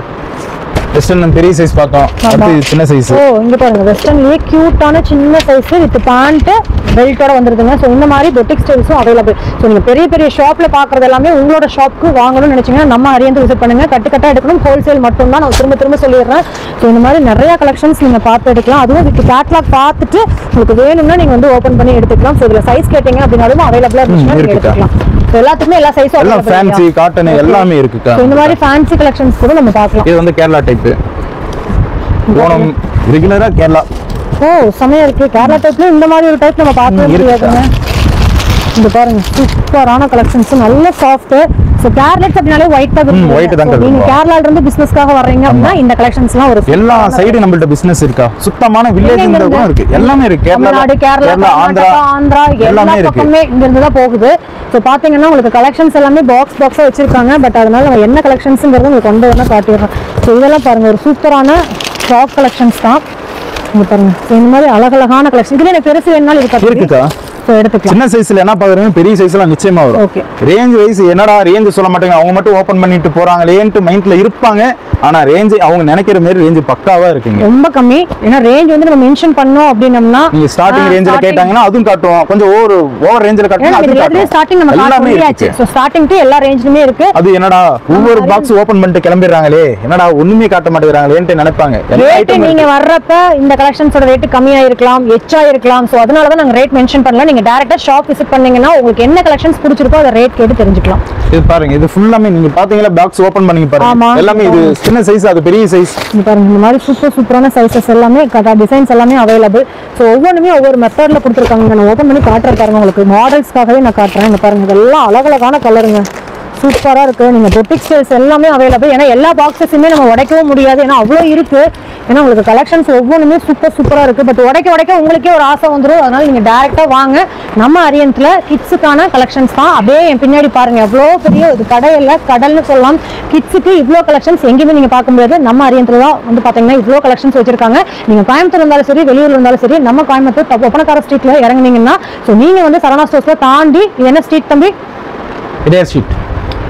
வெஸ்டர்ன் பெரிய சைஸ் பார்த்தோம். அடுத்து சின்ன சைஸ். ஓ இங்க பாருங்க, வெஸ்டர்ன்லயே கியூட்டான சின்ன சைஸ் வித் பேண்ட் பெல்ட்டோட வந்துருதுங்க. சோ இந்த மாதிரி பொட்டிக் ஸ்டைல்ஸும் அவைலபிள். சோ நீங்க பெரிய பெரிய ஷாப்ல பாக்குறது எல்லாமே உங்களோட ஷாப்க்கு வாங்கணும்னு நினைச்சீங்கன்னா நம்ம அரியந்து விசிட் பண்ணுங்க. கட்டா எடுக்கணும். ஹோல்சேல் மட்டும் தான். நான் திரும்ப சொல்லிடுறேன். சோ இந்த மாதிரி நிறைய கலெக்ஷன்ஸ் நீங்க பார்த்து எடுக்கலாம். அதுவும் வித் கேட்லாக் பார்த்துட்டு உங்களுக்கு வேணும்னா நீங்க வந்து ஓபன் பண்ணி எடுத்துக்கலாம். சோ இதுல சைஸ் கேட்டீங்க அப்படினாலும் அவைலபிளா இருந்துச்சுன்னா நீங்க எடுத்துக்கலாம். எல்லாத்துக்குமே எல்லா சைஸும் எல்லாம் ஃபேன்சி காட்டன் எல்லாமே இருக்குக்கா. இந்த மாதிரி ஃபேன்சி கலெக்ஷன்ஸ் கூட நம்ம பார்க்கலாம். இது வந்து கேரளா டைப். ஓணம் ரெகுலரா கேரளா. ஓ சமையா இருக்கு. கேரளா டைப்ல இந்த மாதிரி ஒரு டைப் நம்ம பார்க்கவே முடியாதுங்க. இந்த பாருங்க சூப்பரான கலெக்ஷன்ஸ், நல்ல சாஃப்ட். சோ கேரளா அப்படினாலே ஒயிட் தான் இருக்கும். ஒயிட் தான் இருக்கும். நீங்க கேரளால இருந்து பிசினஸ்க்காக வர்றீங்க அப்படினா இந்த கலெக்ஷன்ஸ்லாம் ஒரு எல்லா சைடு நம்மள்ட்ட பிசினஸ் இருக்கா. சுத்தமான வில்லேஜ் கூட இருக்கு. எல்லாமே இருக்கு. கேரளா ஆந்திரா எல்லா பக்கமே இங்க இருந்து தான் போகுது. சோ பாத்தீங்கன்னா உங்களுக்கு கலெக்ஷன்ஸ் எல்லாமே பாக்ஸா வச்சிருக்காங்க. பட் அதனால நம்ம என்ன கலெக்ஷன்ஸ்ங்கறது உங்களுக்கு கொண்டு வந்து காட்டிடுறோம். சோ இதெல்லாம் பாருங்க ஒரு சூப்பரான ஷாப் கலெக்ஷன்ஸ் தான். இங்க பாருங்க இந்த மாதிரி அழகழகான கலெக்ஷன். இதுல எனக்கு பெருசு வேணும்னாலும் இருக்குக்கா. சின்ன சைஸ்ல என்ன பாக்குறீங்க, பெரிய சைஸ்ல நிச்சயமா வரும். ஓகே, ரேஞ்ச் வைஸ் என்னடா ரேஞ்ச் சொல்ல மாட்டாங்க. அவங்க மட்டும் ஓபன் பண்ணிட்டு போறாங்களேன்னு மைண்ட்ல இருப்பாங்க. ஆனா ரேஞ்ச் அவங்க நினைக்கிற மாதிரி ரேஞ்ச் பக்காவா இருக்குங்க. ரொம்ப கம்மி. ஏன்னா ரேஞ்ச் வந்து நம்ம மென்ஷன் பண்ணோம் அப்படினம்னா நீங்க ஸ்டார்டிங் ரேஞ்சில கேட்டாங்கன்னா அதுவும் காட்டுவோம். கொஞ்சம் ஓவர் ரேஞ்சில காட்டுனா அதுவும் காட்டுவோம். ஸ்டார்டிங் நம்ம காட்டியாச்சு. சோ ஸ்டார்டிங் டு எல்லா ரேஞ்சிலுமே இருக்கு. அது என்னடா ஒவ்வொரு பாக்ஸ் ஓபன் பண்ணிட்டு கிளம்பிடுறாங்களே, என்னடா ஒண்ணுமே காட்ட மாட்டேங்கறாங்களேன்னு நினைப்பாங்க. ரேட் நீங்க வர்றப்ப இந்த கலெக்ஷன்ஸோட ரேட் கம்மியா இருக்கலாம், எச்சா இருக்கலாம். சோ அதனால தான் நாங்க ரேட் மென்ஷன் பண்ணல. நீங்க டைரக்டா ஷாப் விசிட் பண்ணீங்கன்னா உங்களுக்கு என்ன கலெக்ஷன்ஸ் பிடிச்சிருக்கோ அத ரேட் கேட்டு தெரிஞ்சுக்கலாம். இது பாருங்க, இது ஃபுல்லாமே நீங்க பாத்தீங்களா பாக்ஸ் ஓபன் பண்ணி பாருங்க. எல்லாமே இது சின்ன சைஸ், அது பெரிய சைஸ். இங்க பாருங்க இந்த மாதிரி சூப்பரான சைஸஸ் எல்லாமே டிசைன்ஸ் எல்லாமே அவைலபிள். சோ ஒவ்வொன்றுமே ஒவ்வொரு மெத்தட்ல கொடுத்துருக்காங்க. நான் ஓபன் பண்ணி காட்டுறேன் பாருங்க. உங்களுக்கு மாடல்ஸ்க்காகவே நான் காட்டுறேன். இங்க பாருங்க இதெல்லாம் அழகழகான கலருங்க, சூப்பரா இருக்கு. நீங்க பொட்டிக் ஸ்டைல்ஸ் எல்லாமே அவைலபிள். ஏன்னா எல்லா பாக்ஸஸுமே நம்ம உடைக்கவும் முடியாது. ஏன்னா அவ்வளோ இருக்கு. ஏன்னா உங்களுக்கு கலெக்ஷன்ஸ் ஒவ்வொன்றுமே சூப்பரா இருக்கு. பட் உடைக்க உங்களுக்கே ஒரு ஆசை வந்துடும். அதனால நீங்க டைரக்டா வாங்க. நம்ம அரியன்ட்ல கிட்ஸுக்கான கலெக்ஷன்ஸ் தான். அப்படியே என் பின்னாடி பாருங்க எவ்வளோ பெரிய இது கடையில கடல்னு சொல்லலாம். கிட்ஸுக்கு இவ்வளோ கலெக்ஷன்ஸ் எங்கேயுமே நீங்க பார்க்க முடியாது. நம்ம அரியன்ட்ல தான் வந்து பாத்தீங்கன்னா இவ்வளோ கலெக்ஷன்ஸ் வச்சிருக்காங்க. நீங்க கோயம்புத்தூர் இருந்தாலும் சரி, வெளியூர்ல இருந்தாலும் சரி, நம்ம கோயம்புத்தூர் ஒப்பனக்கார ஸ்ட்ரீட்ல இறங்குனீங்கன்னா நீங்க வந்து சரவணா ஸ்டோர்ஸ்ல தாண்டி இது என்ன ஸ்ட்ரீட் தம்பி?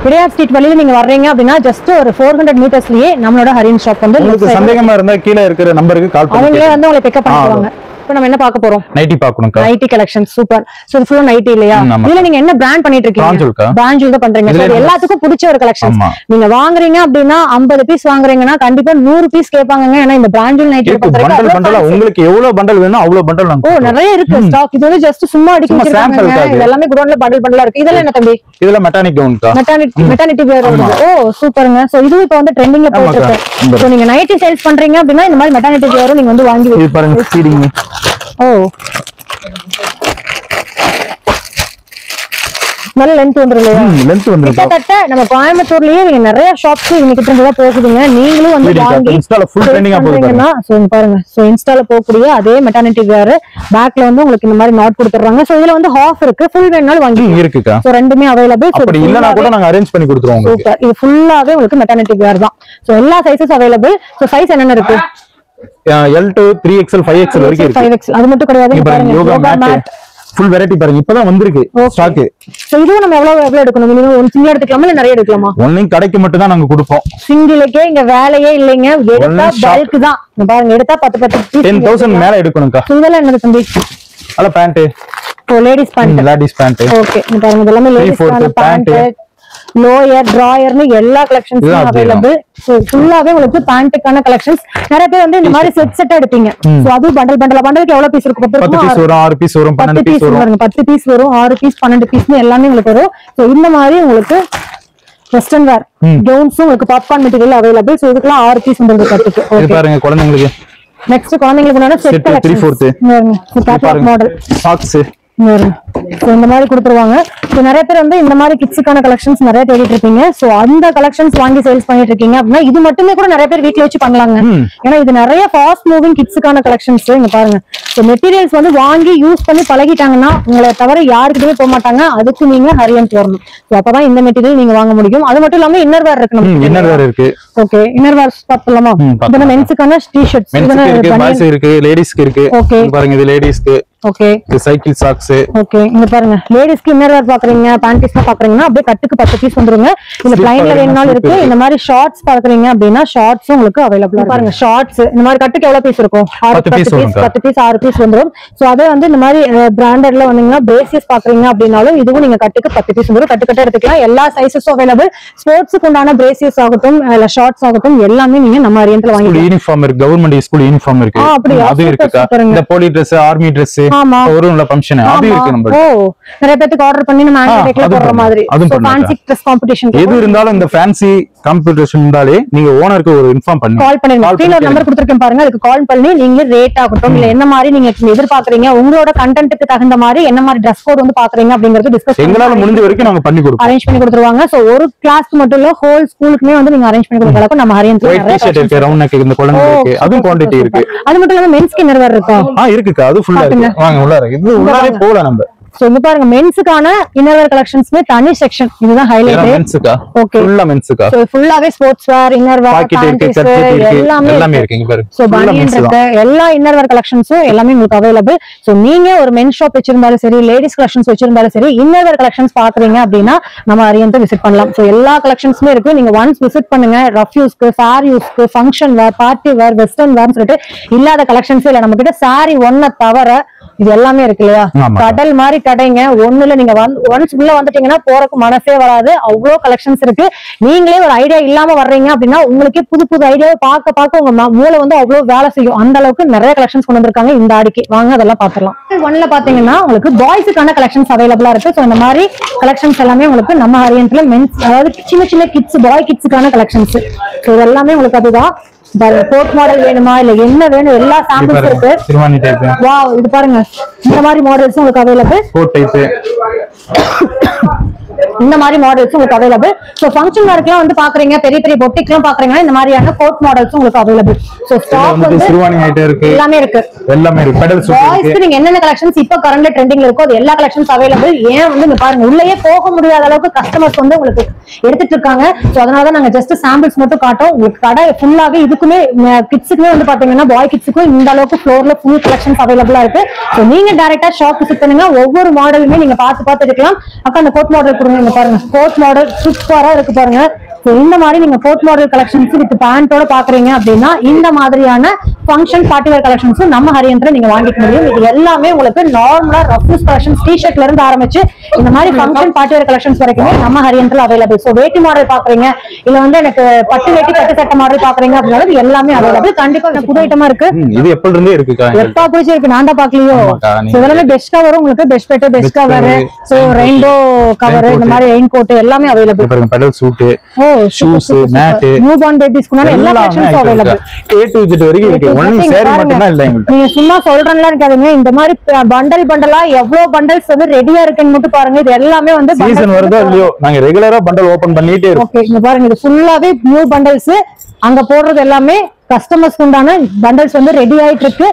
பிரியார் ஸ்ட்ரீட் வழியில நீங்க வர்றீங்க அப்படின்னா ஜஸ்ட் ஒரு 400 மீட்டர்ஸ்லயே நம்மளோட ஹரின் ஷாப் வந்து. உங்களுக்கு சந்தேகமா இருந்தா கீழ இருக்கிற நம்பருக்கு கால் பண்ணுங்க. அவங்களே வந்து உங்களை பிக்கப் பண்ணுவாங்க. இப்போ நம்ம என்ன பார்க்க போறோம்? நைட்டி பார்க்கணும். Nightie collection super. சோ இது ஃபுல்லா நைட்டி இல்லையா? இதுல நீங்க என்ன பிராண்ட் பண்ணிட்டு இருக்கீங்க? பிராஞ்சுல் தான் பண்றீங்க. சோ எல்லாத்துக்கும் பிடிச்ச ஒரு கலெக்ஷன்ஸ். நீங்க வாங்குறீங்க அப்படின்னா 50 பீஸ் வாங்குறீங்கன்னா கண்டிப்பா 100 பீஸ் கேட்பாங்க. ஏன்னா இந்த பிராஞ்சுல் நைட்டி பண்டல் பண்டலா உங்களுக்கு எவ்வளவு பண்டல் வேணும் அவ்வளவு பண்டல் நாங்க. ஓ நிறைய இருக்கு ஸ்டாக். இது வந்து ஜஸ்ட் சும்மா அடிக்க வச்சிருக்காங்க. இது எல்லாமே குடோன்ல பண்டலா இருக்கு. இதெல்லாம் என்ன தம்பி? இதெல்லாம் மெட்டானிக் கவுன்க்கா. மெட்டானிட்டி வேர். ஓ சூப்பர்ங்க. சோ இது இப்போ வந்து ட்ரெண்டிங்ல போயிட்டு இருக்கு. சோ நீங்க நைட்டி சேல்ஸ் பண்றீங்க அப்படின்னா இந்த மாதிரி மெட்டானிட்டி வேர் நீங்க வந்து வாங்கி இது பாருங்க ஃபீடிங். ஓ நல்ல லென்த் வந்துருங்க. லென்த் வந்துருக்கு. கிட்டத்தட்ட நம்ம கோயம்புத்தூர்லயே நீங்க நிறைய ஷாப்ஸ் இன்னைக்கு திரும்ப போகுதுங்க. நீங்களும் வந்து வாங்கி இன்ஸ்டால ஃபுல் ட்ரெண்டிங்கா போகுதுங்க. சோ பாருங்க. சோ இன்ஸ்டால போகக்கூடிய அதே மெட்டர்னிட்டி வேர் பேக்ல வந்து உங்களுக்கு இந்த மாதிரி நாட் கொடுத்துறாங்க. சோ இதுல வந்து ஹாஃப் இருக்கு, ஃபுல் வேணாலும் வாங்கி இருக்குக்கா. சோ ரெண்டுமே அவைலபிள். சோ அப்படி இல்லனா கூட நாங்க அரேஞ்ச் பண்ணி கொடுத்துருவோம் உங்களுக்கு. சூப்பர். இது ஃபுல்லாவே உங்களுக்கு மெட்டர்னிட்டி வேர் தான். சோ எல்லா சைஸஸ் அவைலபிள். சோ சைஸ் என்னென்ன இருக்கு? L to 3XL 5XL வரைக்கும் இருக்கு. 5XL அது மட்டும் கிடையாது. பாருங்க யோகா மேட். ஃபுல் வெரைட்டி பாருங்க இப்பதான் வந்திருக்கு ஸ்டாக். சோ இதுவும் நம்ம எவ்வளவு எடுக்கணும்? மினிமம் ஒரு சிங்கிள் எடுத்துக்கலாமா இல்ல நிறைய எடுக்கலாமா? ஒன்லி கடைக்கு மட்டும் தான் நாங்க கொடுப்போம். சிங்கிளுக்கே இங்க வேலையே இல்லைங்க. எடுத்தா பல்க் தான். பாருங்க எடுத்தா 10 10,000 மேல எடுக்கணும்க்கா. இதெல்லாம் என்னது தம்பி? அல pant. Oh ladies pant. Ladies pant. Okay இங்க பாருங்க இதெல்லாம் லேடிஸ் பேண்ட். லோயர் டிராயர்னு எல்லா கலெக்ஷன்ஸும் அவைலபிள். சோ ஃபுல்லாவே உங்களுக்கு பேண்ட்க்கான கலெக்ஷன்ஸ். நிறைய பேர் வந்து இந்த மாதிரி செட் எடுப்பீங்க. சோ அது பண்டலுக்கு எவ்வளவு பீஸ் இருக்கு? 10 பீஸ் வரும், 6 பீஸ் வரும், 12 பீஸ் வரும். 10 பீஸ் வரும், 6 பீஸ், 12 பீஸ்னு எல்லாமே உங்களுக்கு வரும். சோ இந்த மாதிரி உங்களுக்கு வெஸ்டர்ன் வேர் கவுன்ஸும் உங்களுக்கு பாப்கார்ன் மெட்டீரியல் அவைலபிள். சோ இதுக்கெல்லாம் 6 பீஸ் வந்து கட்டுக்கு. இது பாருங்க குழந்தைங்களுக்கு. நெக்ஸ்ட் குழந்தைங்களுக்கு செட் கலெக்ஷன் 3/4 மாடல் சாக்ஸ் இந்த மாதிரி கொடுத்துருவாங்க. சோ நிறைய பேர் வந்து இந்த மாதிரி கிட்ஸுக்கான கலெக்ஷன்ஸ் நிறைய தேடிட்டு இருப்பீங்க. சோ அந்த கலெக்ஷன்ஸ் வாங்கி சேல்ஸ் பண்ணிட்டு இருக்கீங்க அப்படின்னா இது மட்டுமே கூட நிறைய பேர் வீட்ல வச்சு பண்ணலாங்க. ஏன்னா இது நிறைய ஃபாஸ்ட் மூவிங் கிட்ஸுக்கான கலெக்ஷன்ஸ். இங்க பாருங்க சோ மெட்டீரியல்ஸ் வந்து வாங்கி யூஸ் பண்ணி பழகிட்டாங்கன்னா உங்களை தவிர யாருக்கிட்டே போக மாட்டாங்க. அதுக்கு நீங்க ஹரியன்ட் வரணும். சோ அப்பதான் இந்த மெட்டீரியல் நீங்க வாங்க முடியும். அது மட்டும் இல்லாம இன்னர் வேர் இருக்கு. இன்னர் வேர் இருக்கு. ஓகே இன்னர் வேர் பார்த்தலாமா? இது மென்ஸ்க்கான டி-ஷர்ட்ஸ் இருக்கு, பாய்ஸ் இருக்கு, லேடிஸ்க்கு இருக்கு. பாருங்க இது லேடிஸ்க்கு. ஓகே இது சைக்கிள் சாக்ஸ். ஓகே இங்க பாருங்க லேடிஸ்க்கு இன்னர் வேர் பாக்குறீங்க, பேண்டீஸ்லாம் பாக்குறீங்கன்னா அப்படியே கட்டுக்கு 10 பீஸ் வந்துருங்க. இந்த ப்ளைன்ல வேணும்னாலும் இருக்கு. இந்த மாதிரி ஷார்ட்ஸ் பாக்குறீங்க அப்படின்னா ஷார்ட்ஸும் உங்களுக்கு அவைலபிளா பாருங்க. ஷார்ட்ஸ் இந்த மாதிரி கட்டுக்கு எவ்வளவு பீஸ் இருக்கும்? 10 பீஸ் 6 பீஸ் வந்துரும். சோ அதே வந்து இந்த மாதிரி பிராண்டட்ல வந்தீங்கன்னா பிரேசியஸ் பாக்குறீங்க அப்படின்னாலும் இதுவும் நீங்க கட்டுக்கு 10 பீஸ் வந்துரும். கட்டு எடுத்துக்கலாம். எல்லா சைஸஸும் அவைலபிள். ஸ்போர்ட்ஸ்க்கு உண்டான பிரேசியஸ் ஆகட்டும் இல்ல ஷார்ட்ஸ் ஆகட்டும் எல்லாமே நீங்க நம்ம ஆரியன்ட்ல வாங்கிக்கலாம். யூனிஃபார்ம் இருக்கு, கவர்மெண்ட் ஸ்கூல் யூனிஃபார்ம் இருக்கு. அது இருக்குக்கா. இந்த போலி Dress, ஆர்மி Dress ஒருல ஃபங்க்ஷன் அது இருக்கு நம்ம. நிறைய பேருக்கு ஆர்டர் பண்ணி நம்ம ஆன்லைன்ல போடுற மாதிரி. சோ ஃபேன்சி ட்ரெஸ் காம்படிஷன் எது இருந்தாலும் இந்த ஃபேன்சி காம்படிஷன் இருந்தாலே நீங்க ஓனருக்கு ஒரு இன்ஃபார்ம் பண்ணி கால் பண்ணுங்க. கீழ ஒரு நம்பர் கொடுத்திருக்கேன் பாருங்க. அதுக்கு கால் பண்ணி நீங்க ரேட் ஆகட்டும் இல்ல என்ன மாதிரி நீங்க எதிர்பார்க்கறீங்க, உங்களோட கண்டென்ட்க்கு தகுந்த மாதிரி என்ன மாதிரி Dress கோட் வந்து பாக்குறீங்க அப்படிங்கறது டிஸ்கஸ் எங்களால முடிஞ்ச வரைக்கும் நாங்க பண்ணி கொடுப்போம். அரேஞ்ச் பண்ணி கொடுத்துருவாங்க. சோ ஒரு கிளாஸ்க்கு மட்டும் இல்ல ஹோல் ஸ்கூலுக்குமே வந்து நீங்க அரேஞ்ச் பண்ணி கொடுக்க அளவுக்கு நம்ம ஹரியன்ட்ல ஒயிட் டி-ஷர்ட் இருக்கு, ரவுண்ட் நெக் இந்த குழந்தைகளுக்கு அதுவும் குவாண்டிட்டி இருக்கு. அது மட்டும் இல்லாம மென்ஸ்க்கு இன்னர் வேர் இருக்கா? இருக்குக்கா. அது ஃபுல்லா இருக்கு. வாங்க உள்ள இருக்கு. இது உள்ளாரே போலாம் நம்ம. சோ இங்க பாருங்க மென்ஸ்க்கான இன்னர்வேர் கலெக்ஷன்ஸ்மே தனி செக்ஷன். இதுதான் ஹைலைட். மென்ஸ்க்கா. ஓகே ஃபுல்லா மென்ஸ்க்கா. சோ ஃபுல்லாவே ஸ்போர்ட்ஸ் வேர், இன்னர்வேர், பேண்டீஸ் எல்லாமே இருக்கு. இங்க பாருங்க. சோ பனியன் இருக்கு. எல்லா இன்னர்வேர் கலெக்ஷன்ஸும் எல்லாமே உங்களுக்கு அவைலபிள். சோ நீங்க ஒரு மென்ஸ் ஷாப் வச்சிருந்தாலும் சரி, லேடிஸ் கலெக்ஷன்ஸ் வச்சிருந்தாலும் சரி, இன்னர்வேர் கலெக்ஷன்ஸ் பாக்குறீங்க அப்படின்னா நம்ம அரியன்ட் விசிட் பண்ணலாம். சோ எல்லா கலெக்ஷன்ஸ்மே இருக்கு. நீங்க ஒன்ஸ் விசிட் பண்ணுங்க. ரஃப் யூஸ்க்கு, ஃபேர் யூஸ்க்கு, function wear, party wear, western வேர்னு சொல்லிட்டு இல்லாத கலெக்ஷன்ஸ் இல்ல. நம்ம கிட்ட சாரி ஒன்ன தவிர இது எல்லாமே இருக்கு இல்லையா? கடல் மாதிரி கடைங்க. ஒண்ணுல நீங்க ஒன்ஸ் உள்ள வந்துட்டீங்கன்னா போறதுக்கு மனசே வராது. அவ்வளவு கலெக்ஷன்ஸ் இருக்கு. நீங்களே ஒரு ஐடியா இல்லாம வர்றீங்க அப்படின்னா உங்களுக்கே புது புது ஐடியாவை பார்க்க உங்க மூளை வந்து அவ்வளவு வேலை செய்யும். அந்த அளவுக்கு நிறைய கலெக்ஷன்ஸ் கொண்டு வந்திருக்காங்க இந்த ஆடிக்கு. வாங்க அதெல்லாம் பாத்துக்கலாம். ஒன்ல பாத்தீங்கன்னா உங்களுக்கு பாய்ஸுக்கான கலெக்ஷன்ஸ் அவைலபிளா இருக்கு. சோ இந்த மாதிரி கலெக்ஷன்ஸ் எல்லாமே உங்களுக்கு நம்ம ஆரியன்ட்ல மென்ஸ் அதாவது சின்ன சின்ன கிட்ஸ் பாய் கிட்ஸுக்கான கலெக்ஷன்ஸ். சோ இது எல்லாமே உங்களுக்கு அதுதான். கோட் மாடல் வேணுமா இல்ல என்ன வேணும் எல்லா சாம்பிள்ஸ் இருக்கு. திருவாணி டைப். வாவ் இது பாருங்க. இந்த மாதிரி மாடல்ஸ் உங்களுக்கு அவைலபிள். Code type. இந்த மாதிரி மாடல்ஸ் உங்களுக்கு அவைலபிள். சோ ஃபங்க்ஷன் வேர்க்குலாம் வந்து பாக்குறீங்க, பெரிய பெரிய பொட்டிக்லாம் பாக்குறீங்கன்னா இந்த மாதிரியான கோட் மாடல்ஸ் உங்களுக்கு அவைலபிள். சோ ஸ்டாக் வந்து திருவாணி ஐட்டம் இருக்கு. எல்லாமே இருக்கு. பெடல் சூட் இருக்கு. பாய்ஸ்க்கு நீங்க என்னென்ன கலெக்ஷன்ஸ் இப்ப கரண்ட்ல ட்ரெண்டிங்ல இருக்கோ அது எல்லா கலெக்ஷன்ஸ் அவைலபிள். ஏன் வந்து இங்க பாருங்க உள்ளேயே போக முடியாத அளவுக்கு கஸ்டமர்ஸ் வந்து உங்களுக்கு எடுத்துட்டு இருக்காங்க. சோ அதனால தான் நாங்க ஜஸ்ட் சாம்பிள்ஸ் மட்டும் காட்டோம். உங்களுக்கு கடை ஃபுல்லாவே இதுக்குமே கிட்ஸுக்குமே வந்து பாத்தீங்கன்னா பாய் கிட்ஸுக்கும் இந்த அளவுக்கு ஃப்ளோர்ல ஃபுல் கலெக்ஷன்ஸ் அவைலபிளா இருக்கு. சோ நீங்க டைரக்டா ஷாப் விசிட் பண்ணுங்க. ஒவ்வொரு மாடலுமே நீங்க பார்த்து எடுக்கலாம். அக்கா அந்த கோட் மாடல் கொடுங்க. இங்க பாருங்க கோட் மாடல் சூப்பரா இருக்கு பாருங்க. இந்த மாதிரி நீங்க கோட் மாடல் கலெக்ஷன்ஸ் வித் பேண்டோட பாக்குறீங்க அப்படின்னா இந்த மாதிரியான ஃபங்க்ஷன் பார்ட்டி வேர் கலெக்ஷன்ஸ் நம்ம ஹரியன்ட்ல நீங்க வாங்கிக்க முடியும். இது எல்லாமே உங்களுக்கு நார்மலா ரஃப் யூஸ் கலெக்ஷன்ஸ் டி-ஷர்ட்ல இருந்து ஆரம்பிச்சு இந்த மாதிரி ஃபங்க்ஷன் பார்ட்டி வேர் கலெக்ஷன்ஸ் வரைக்கும் நம்ம ஹரியன்ட்ல அவைலபிள். சோ வேட்டி மாடல் பாக்குறீங்க இல்ல வந்து எனக்கு பட்டு வேட்டி பட்டு சட்டை மாடல் பாக்குறீங்க அப்படின்னா இது எல்லாமே அவைலபிள். கண்டிப்பா புது ஐட்டமா இருக்கு. இது எப்பல இருந்தே இருக்குக்கா. எப்பா போச்சு இருக்கு. நான் தான் பாக்கலையோ. சோ இதெல்லாமே பெஸ்ட் கவர் உங்களுக்கு best bed best cover. So rainbow cover இந்த மாதிரி ரெயின் கோட் எல்லாமே அவைலபிள். பாருங்க pedal suit, shoes, mat, new born பேபிஸ்க்குனா எல்லா collections available. A to Z வரைக்கும் இருக்கு. ஒன்லி சேரி மட்டும் தான் இல்ல எங்களுக்கு. நீங்க சும்மா சொல்றேன்ல இருக்காதீங்க. இந்த மாதிரி பண்டலா எவ்வளவு பண்டல்ஸ் வந்து ரெடியா இருக்குன்னு மட்டும் பாருங்க. இது எல்லாமே வந்து சீசன் வருதோ இல்லையோ நாங்க ரெகுலரா பண்டல் ஓபன் பண்ணிட்டே இருக்கோம். ஓகே இங்க பாருங்க. இது ஃபுல்லாவே நியூ பண்டல்ஸ். அங்க போடுறது எல்லாமே கஸ்டமர்ஸ்க்கு உண்டான பண்டல்ஸ் வந்து ரெடி ஆயிட்டு இருக்கு.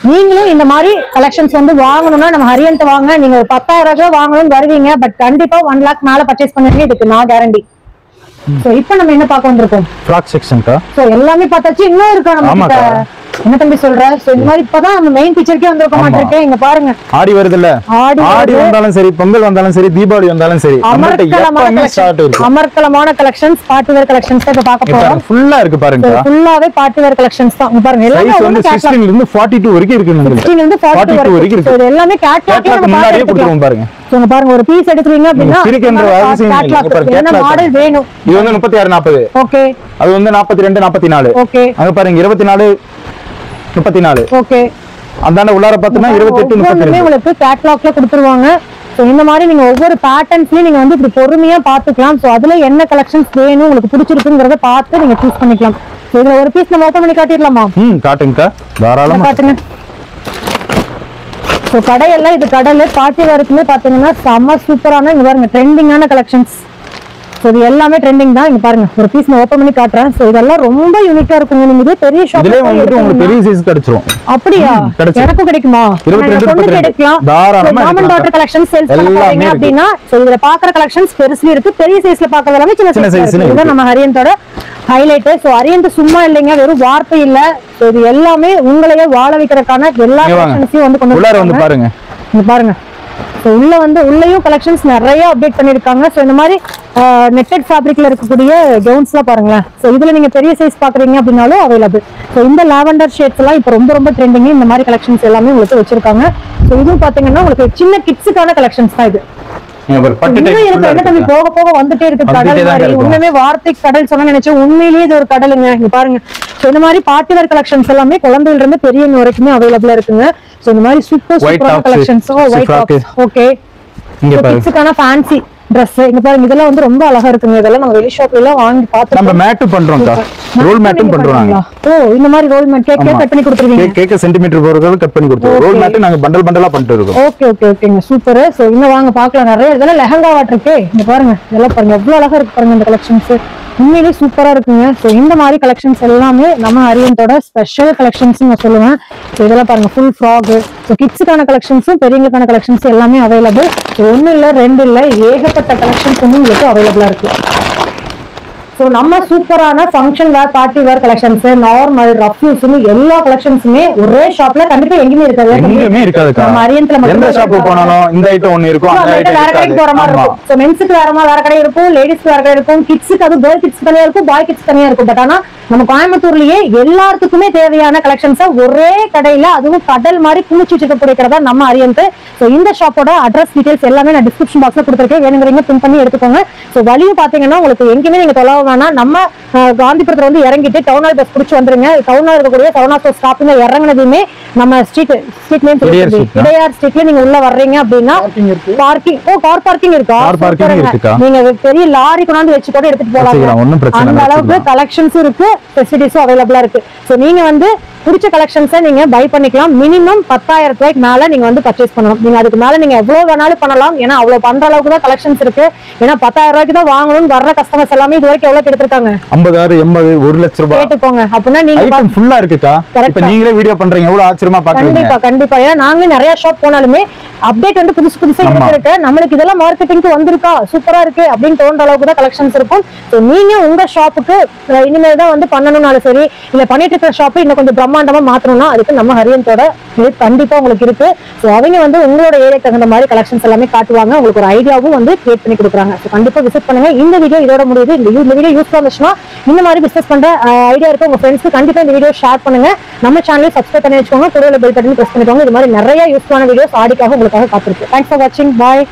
நீங்களும் இந்த மாதிரி கலெக்ஷன்ஸ் வந்து வாங்கணும்னா நம்ம ஹரியன்ட் வாங்க. நீங்க 10,000 ரூபாய் வாங்கணும்னு வருவீங்க. பட் கண்டிப்பா 1 lakh மேல பர்ச்சேஸ் பண்ணுவீங்க. இதுக்கு நான் கேரண்டி. சோ இப்போ நம்ம என்ன பார்க்க வந்திருக்கோம்? ஃப்ராக் செக்ஷன்க்கா. சோ எல்லாமே பார்த்தாச்சு. இன்னும் இருக்கா நம்ம கிட்ட? என்ன தம்பி சொல்ற? சோ இந்த மாதிரி இப்பதான் நம்ம மெயின் பிக்சர்க்கே வந்திருக்க மாட்டிருக்கேன். இங்க பாருங்க, ஆடி வருது இல்ல, ஆடி வந்தாலும் சரி, பொங்கல் வந்தாலும் சரி, தீபாவளி வந்தாலும் சரி, அமர்க்கலமான கலெக்ஷன்ஸ், பார்ட்டி வேர் கலெக்ஷன்ஸ் இப்ப பார்க்க போறோம். ஃபுல்லா இருக்கு பாருங்க, ஃபுல்லாவே பார்ட்டி வேர் கலெக்ஷன்ஸ் தான். இங்க பாருங்க, எல்லாமே வந்து 16 ல இருந்து 42 வரைக்கும் இருக்கு. 16 ல இருந்து 42 வரைக்கும் இருக்கு. இது எல்லாமே கேட்லாக் முன்னாடியே கொடுத்துருவோம் பாருங்க. சோ இங்க பாருங்க, ஒரு பீஸ் எடுத்துறீங்க அப்படினா என்ன மாடல் வேணும்? இது வந்து 36 40. ஓகே. அது வந்து 42 44. ஓகே. அங்க பாருங்க 24 34. ஓகே. அந்தாண்ட உள்ளார பார்த்தா 28 32 உங்களுக்கு கேட்லாக்ல கொடுத்துருவாங்க. சோ இந்த மாதிரி நீங்க ஒவ்வொரு பேட்டர்ன்ஸ்லயும் நீங்க வந்து இப்படி பொறுமையா பாத்துக்கலாம். சோ அதுல என்ன கலெக்ஷன்ஸ் வேணும், உங்களுக்கு பிடிச்சிருக்குங்கறத பார்த்து நீங்க சூஸ் பண்ணிக்கலாம். சோ இதுல ஒரு பீஸ் நம்ம ஓபன் பண்ணி காட்டிடலாமா? காட்டுங்க, தாராளமா காட்டுங்க. சோ கடையெல்லாம் இது கடல் பார்ட்டி வேர்க்குமே பாத்தீங்கன்னா செம்ம சூப்பரான, இங்க பாருங்க ட்ரெண்டிங்கான கலெக்ஷன்ஸ். சோ இது எல்லாமே ட்ரெண்டிங் தான். இங்க பாருங்க, ஒரு பீஸ் நான் ஓபன் பண்ணி காட்டுறேன். சோ இதெல்லாம் ரொம்ப யூனிக்கா இருக்கும். நீங்க இது பெரிய ஷாப்ல உங்களுக்கு பெரிய சைஸ் கிடைச்சிரும். அப்படியே எனக்கு கிடைக்குமா? 22 கிடைக்கலாம். தாராளமா மாமன் டாட்டர் கலெக்ஷன் சேல்ஸ் பண்ணுவீங்க அப்படினா சோ இதுல பாக்குற கலெக்ஷன்ஸ் பெருசுல இருக்கு, பெரிய சைஸ்ல பாக்குறது எல்லாமே சின்ன சைஸ்ல. இது நம்ம ஹரியந்தோட ஹைலைட். சோ ஹரியந்த் சும்மா இல்லைங்க, வெறும் வார்த்தை இல்ல. சோ இது எல்லாமே உங்களையே வாழ வைக்கிறதுக்கான எல்லா கலெக்ஷன்ஸையும் வந்து கொண்டு வந்து பாருங்க. இங்க பாருங்க, சோ உள்ள வந்து உள்ளேயும் கலெக்ஷன்ஸ் நிறைய அப்டேட் பண்ணிருக்காங்க. சோ இந்த மாதிரி நெட்டட் ஃபேப்ரிக்ல இருக்கக்கூடிய கவுன்ஸ்லாம் பாருங்களேன். சோ இதுல நீங்க பெரிய சைஸ் பாக்குறீங்க அப்படினாலும் அவைலபிள். சோ இந்த லாவெண்டர் ஷேட்ஸ் எல்லாம் இப்ப ரொம்ப ரொம்ப ட்ரெண்டிங். இந்த மாதிரி கலெக்ஷன்ஸ் எல்லாமே உங்களுக்கு வச்சிருக்காங்க. சோ இதுவும் பாத்தீங்கன்னா உங்களுக்கு சின்ன கிட்ஸுக்கான கலெக்ஷன்ஸ் தான் இது. போக போக வந்துட்டே இருக்கு கடல் மாதிரி. உண்மையுமே வார்த்தை கடல் சொன்ன நினைச்சேன், உண்மையிலேயே இது ஒரு கடலுங்க. இங்க பாருங்க, இந்த மாதிரி பார்ட்டி வேர் கலெக்ஷன்ஸ் எல்லாமே குழந்தையில இருந்து பெரியவங்க வரைக்குமே அவைலபிளா இருக்குங்க. சோ இந்த மாதிரி சூப்பர் சூப்பரான கலெக்ஷன்ஸ். White tops. ஓகே. இங்க பாருங்க, கிட்ஸ்க்கான ஃபேன்சி Dress. இங்க பாருங்க, இதெல்லாம் வந்து ரொம்ப அழகா இருக்குங்க. இதெல்லாம் நம்ம வெளி ஷாப்ல எல்லாம் வாங்கி பார்த்தோம். நம்ம மேட் பண்றோம்க்கா, ரோல் மேட்டும் பண்றோம். ஓ இந்த மாதிரி ரோல் மேட் கேக் கட் பண்ணி கொடுத்துருவீங்க? கேக் சென்டிமீட்டர் போறதுக்கு கட் பண்ணி கொடுத்துருவோம். ரோல் மேட் நாங்க பண்டல் பண்டலா பண்ணிட்டு இருக்கோம். ஓகே ஓகே ஓகேங்க, சூப்பர். சோ இன்னும் வாங்க பார்க்கலாம். நிறைய இதெல்லாம் லெஹங்கா வாட் இருக்கே. இங்க பாருங்க, இதெல்லாம் பாருங்க எவ்வளவு அழகா இருக்கு பாருங்க இந்த கலெக்ஷன்ஸ். உண்மையிலேயே சூப்பரா இருக்குங்க. சோ இந்த மாதிரி கலெக்ஷன்ஸ் எல்லாமே நம்ம ஹரியந்தோட ஸ்பெஷல் கலெக்ஷன்ஸ் நான் சொல்லுவேன். சோ இதெல்லாம் பாருங்க, ஃபுல் ஃப்ராக். சோ கிட்ஸுக்கான கலெக்ஷன்ஸும் பெரியவங்களுக்கான கலெக்ஷன்ஸ் எல்லாமே அவைலபிள். ஒன்னு இல்ல ரெண்டு இல்ல, ஏகப்பட்ட கலெக்ஷன்ஸ் வந்து உங்களுக்கு அவைலபிளா இருக்கு. சோ நம்ம சூப்பரான function wear, party wear collections, normal, rough யூஸ்னு எல்லா கலெக்ஷன்ஸுமே ஒரே ஷாப்ல கண்டிப்பா எங்கேயுமே இருக்காது. எங்கேயுமே இருக்காது. நம்ம ஹரியந்த்ல மட்டும் எந்த ஷாப் போனாலும் இந்த ஐட்டம் ஒன்னு இருக்கும், அந்த ஐட்டம் வேற கடைக்கு போற மாதிரி இருக்கும். சோ மென்ஸ்க்கு வேற கடை இருக்கும், லேடிஸ்க்கு வேற கடை இருக்கும், கிட்ஸ்க்கு அது கேர்ள் கிட்ஸ் தனியா இருக்கும், பாய் கிட்ஸ் தனியா இருக்கும். பட் ஆனா நம்ம கோயம்புத்தூர்லயே எல்லாத்துக்குமே தேவையான கலெக்ஷன்ஸை ஒரே கடையில, அதுவும் கடல் மாதிரி குளிச்சு வச்சுக்கக்கூடிய கடை தான் நம்ம ஹரியந்த். சோ இந்த ஷாப்போட அட்ரஸ் டீடைல்ஸ் எல்லாமே நான் டிஸ்கிரிப்ஷன் பாக்ஸ்ல கொடுத்துருக்கேன். வேணுங்கிறீங்க பின் பண்ணி எடுத்துக்கோங்க. சோ வழியும் பாத்தீங்கன்னா உங்களுக்கு எங்கேயுமே நீங்க தொலைவ வேணாம். நம்ம காந்திபுரத்துல வந்து இறங்கிட்டு டவுன் ஹால் பஸ் பிடிச்சு வந்துருங்க. டவுன் ஹால் இருக்கக்கூடிய சரவணா ஸ்டோர் ஸ்டாப்ல இறங்குனதுமே நம்ம ஸ்ட்ரீட் நேம் இடையார் ஸ்ட்ரீட்ல நீங்க உள்ள வர்றீங்க அப்படின்னா பார்க்கிங், கார் பார்க்கிங் இருக்கு. நீங்க பெரிய லாரி கொண்டாந்து வச்சு கூட எடுத்துட்டு போலாம். அந்த அளவுக்கு கலெக்ஷன்ஸ் இருக்கு, ஃபெசிலிட்டிஸும் அவைலபிளா இருக்கு. சோ நீங்க வந்து பிடிச்ச கலெக்ஷன்ஸை நீங்க பை பண்ணிக்கலாம். மினிமம் 10,000 ரூபாய்க்கு மேல நீங்க வந்து பர்ச்சேஸ் பண்ணணும். நீங்க அதுக்கு மேல நீங்க எவ்வளவு வேணாலும் பண்ணலாம். ஏன்னா அவ்வளவு பண்ற அளவுக்கு தான் கலெக்ஷன்ஸ் இருக்கு. ஏன்னா 10,000 ரூபாய்க்கு தான் வாங்கணும்னு வர்ற கஸ்டமர்ஸ் எல்லாமே இது வரைக்கும் எவ்வளவு எடுத்திருக்காங்க? 50,000 80 1 லட்சம் ரூபாய் கேட்டுக்கோங்க. அப்படின்னா நீங்க ஃபுல்லா இருக்குக்கா. இப்ப நீங்களே வீடியோ பண்றீங்க, எவ்வளவு ஆச்சரியமா பாக்குறீங்க. கண்டிப்பா ஏன்னா நாங்களே நிறைய ஷாப் போனாலுமே அப்டேட் வந்து புதுசா இருக்கு. நம்மளுக்கு இதெல்லாம் மார்க்கெட்டிங்க்கு வந்திருக்கா, சூப்பரா இருக்கு அப்படின்னு தோன்ற அளவுக்கு தான் கலெக்ஷன்ஸ் இருக்கும். சோ நீங்க உங்க ஷாப்புக்கு இனிமேல் தான் வந்து பண்ணணும்னாலும் சரி, இல்ல பண்ணிட்டு இருக்கிற ஷாப் இன்னும் கொஞ்சம் பிரம்மாண்டமா மாத்தணும்னா அதுக்கு நம்ம ஹரியந்தோட கண்டிப்பா உங்களுக்கு இருக்கு. சோ அவங்க வந்து உங்களோட ஏரியாக்கு தகுந்த மாதிரி கலெக்ஷன்ஸ் எல்லாமே காட்டுவாங்க. உங்களுக்கு ஒரு ஐடியாவும் வந்து கிரியேட் பண்ணி கொடுக்குறாங்க. சோ கண்டிப்பா விசிட் பண்ணுங்க. இந்த வீடியோ இதோட முடியுது. இந்த வீடியோ யூஸ்ஃபுல்லா இருந்துச்சுன்னா, இந்த மாதிரி பிசினஸ் பண்ற ஐடியா இருக்கு உங்க ஃப்ரெண்ட்ஸ்க்கு கண்டிப்பா இந்த வீடியோ ஷேர் பண்ணுங்க. நம்ம சேனலை சப்ஸ்கிரைப் பண்ணி வச்சுக்கோங்க. கூடவே பெல் பட்டன் பிரஸ் பண்ணிக்கோங்க. இது மாதிரி நிறைய யூஸ்ஃபுல்லான வீடியோஸ் ஆடிக்காக உங்களுக்காக காத்திருக்கு. தேங்க்ஸ் ஃபார் வாட்சிங். பாய்.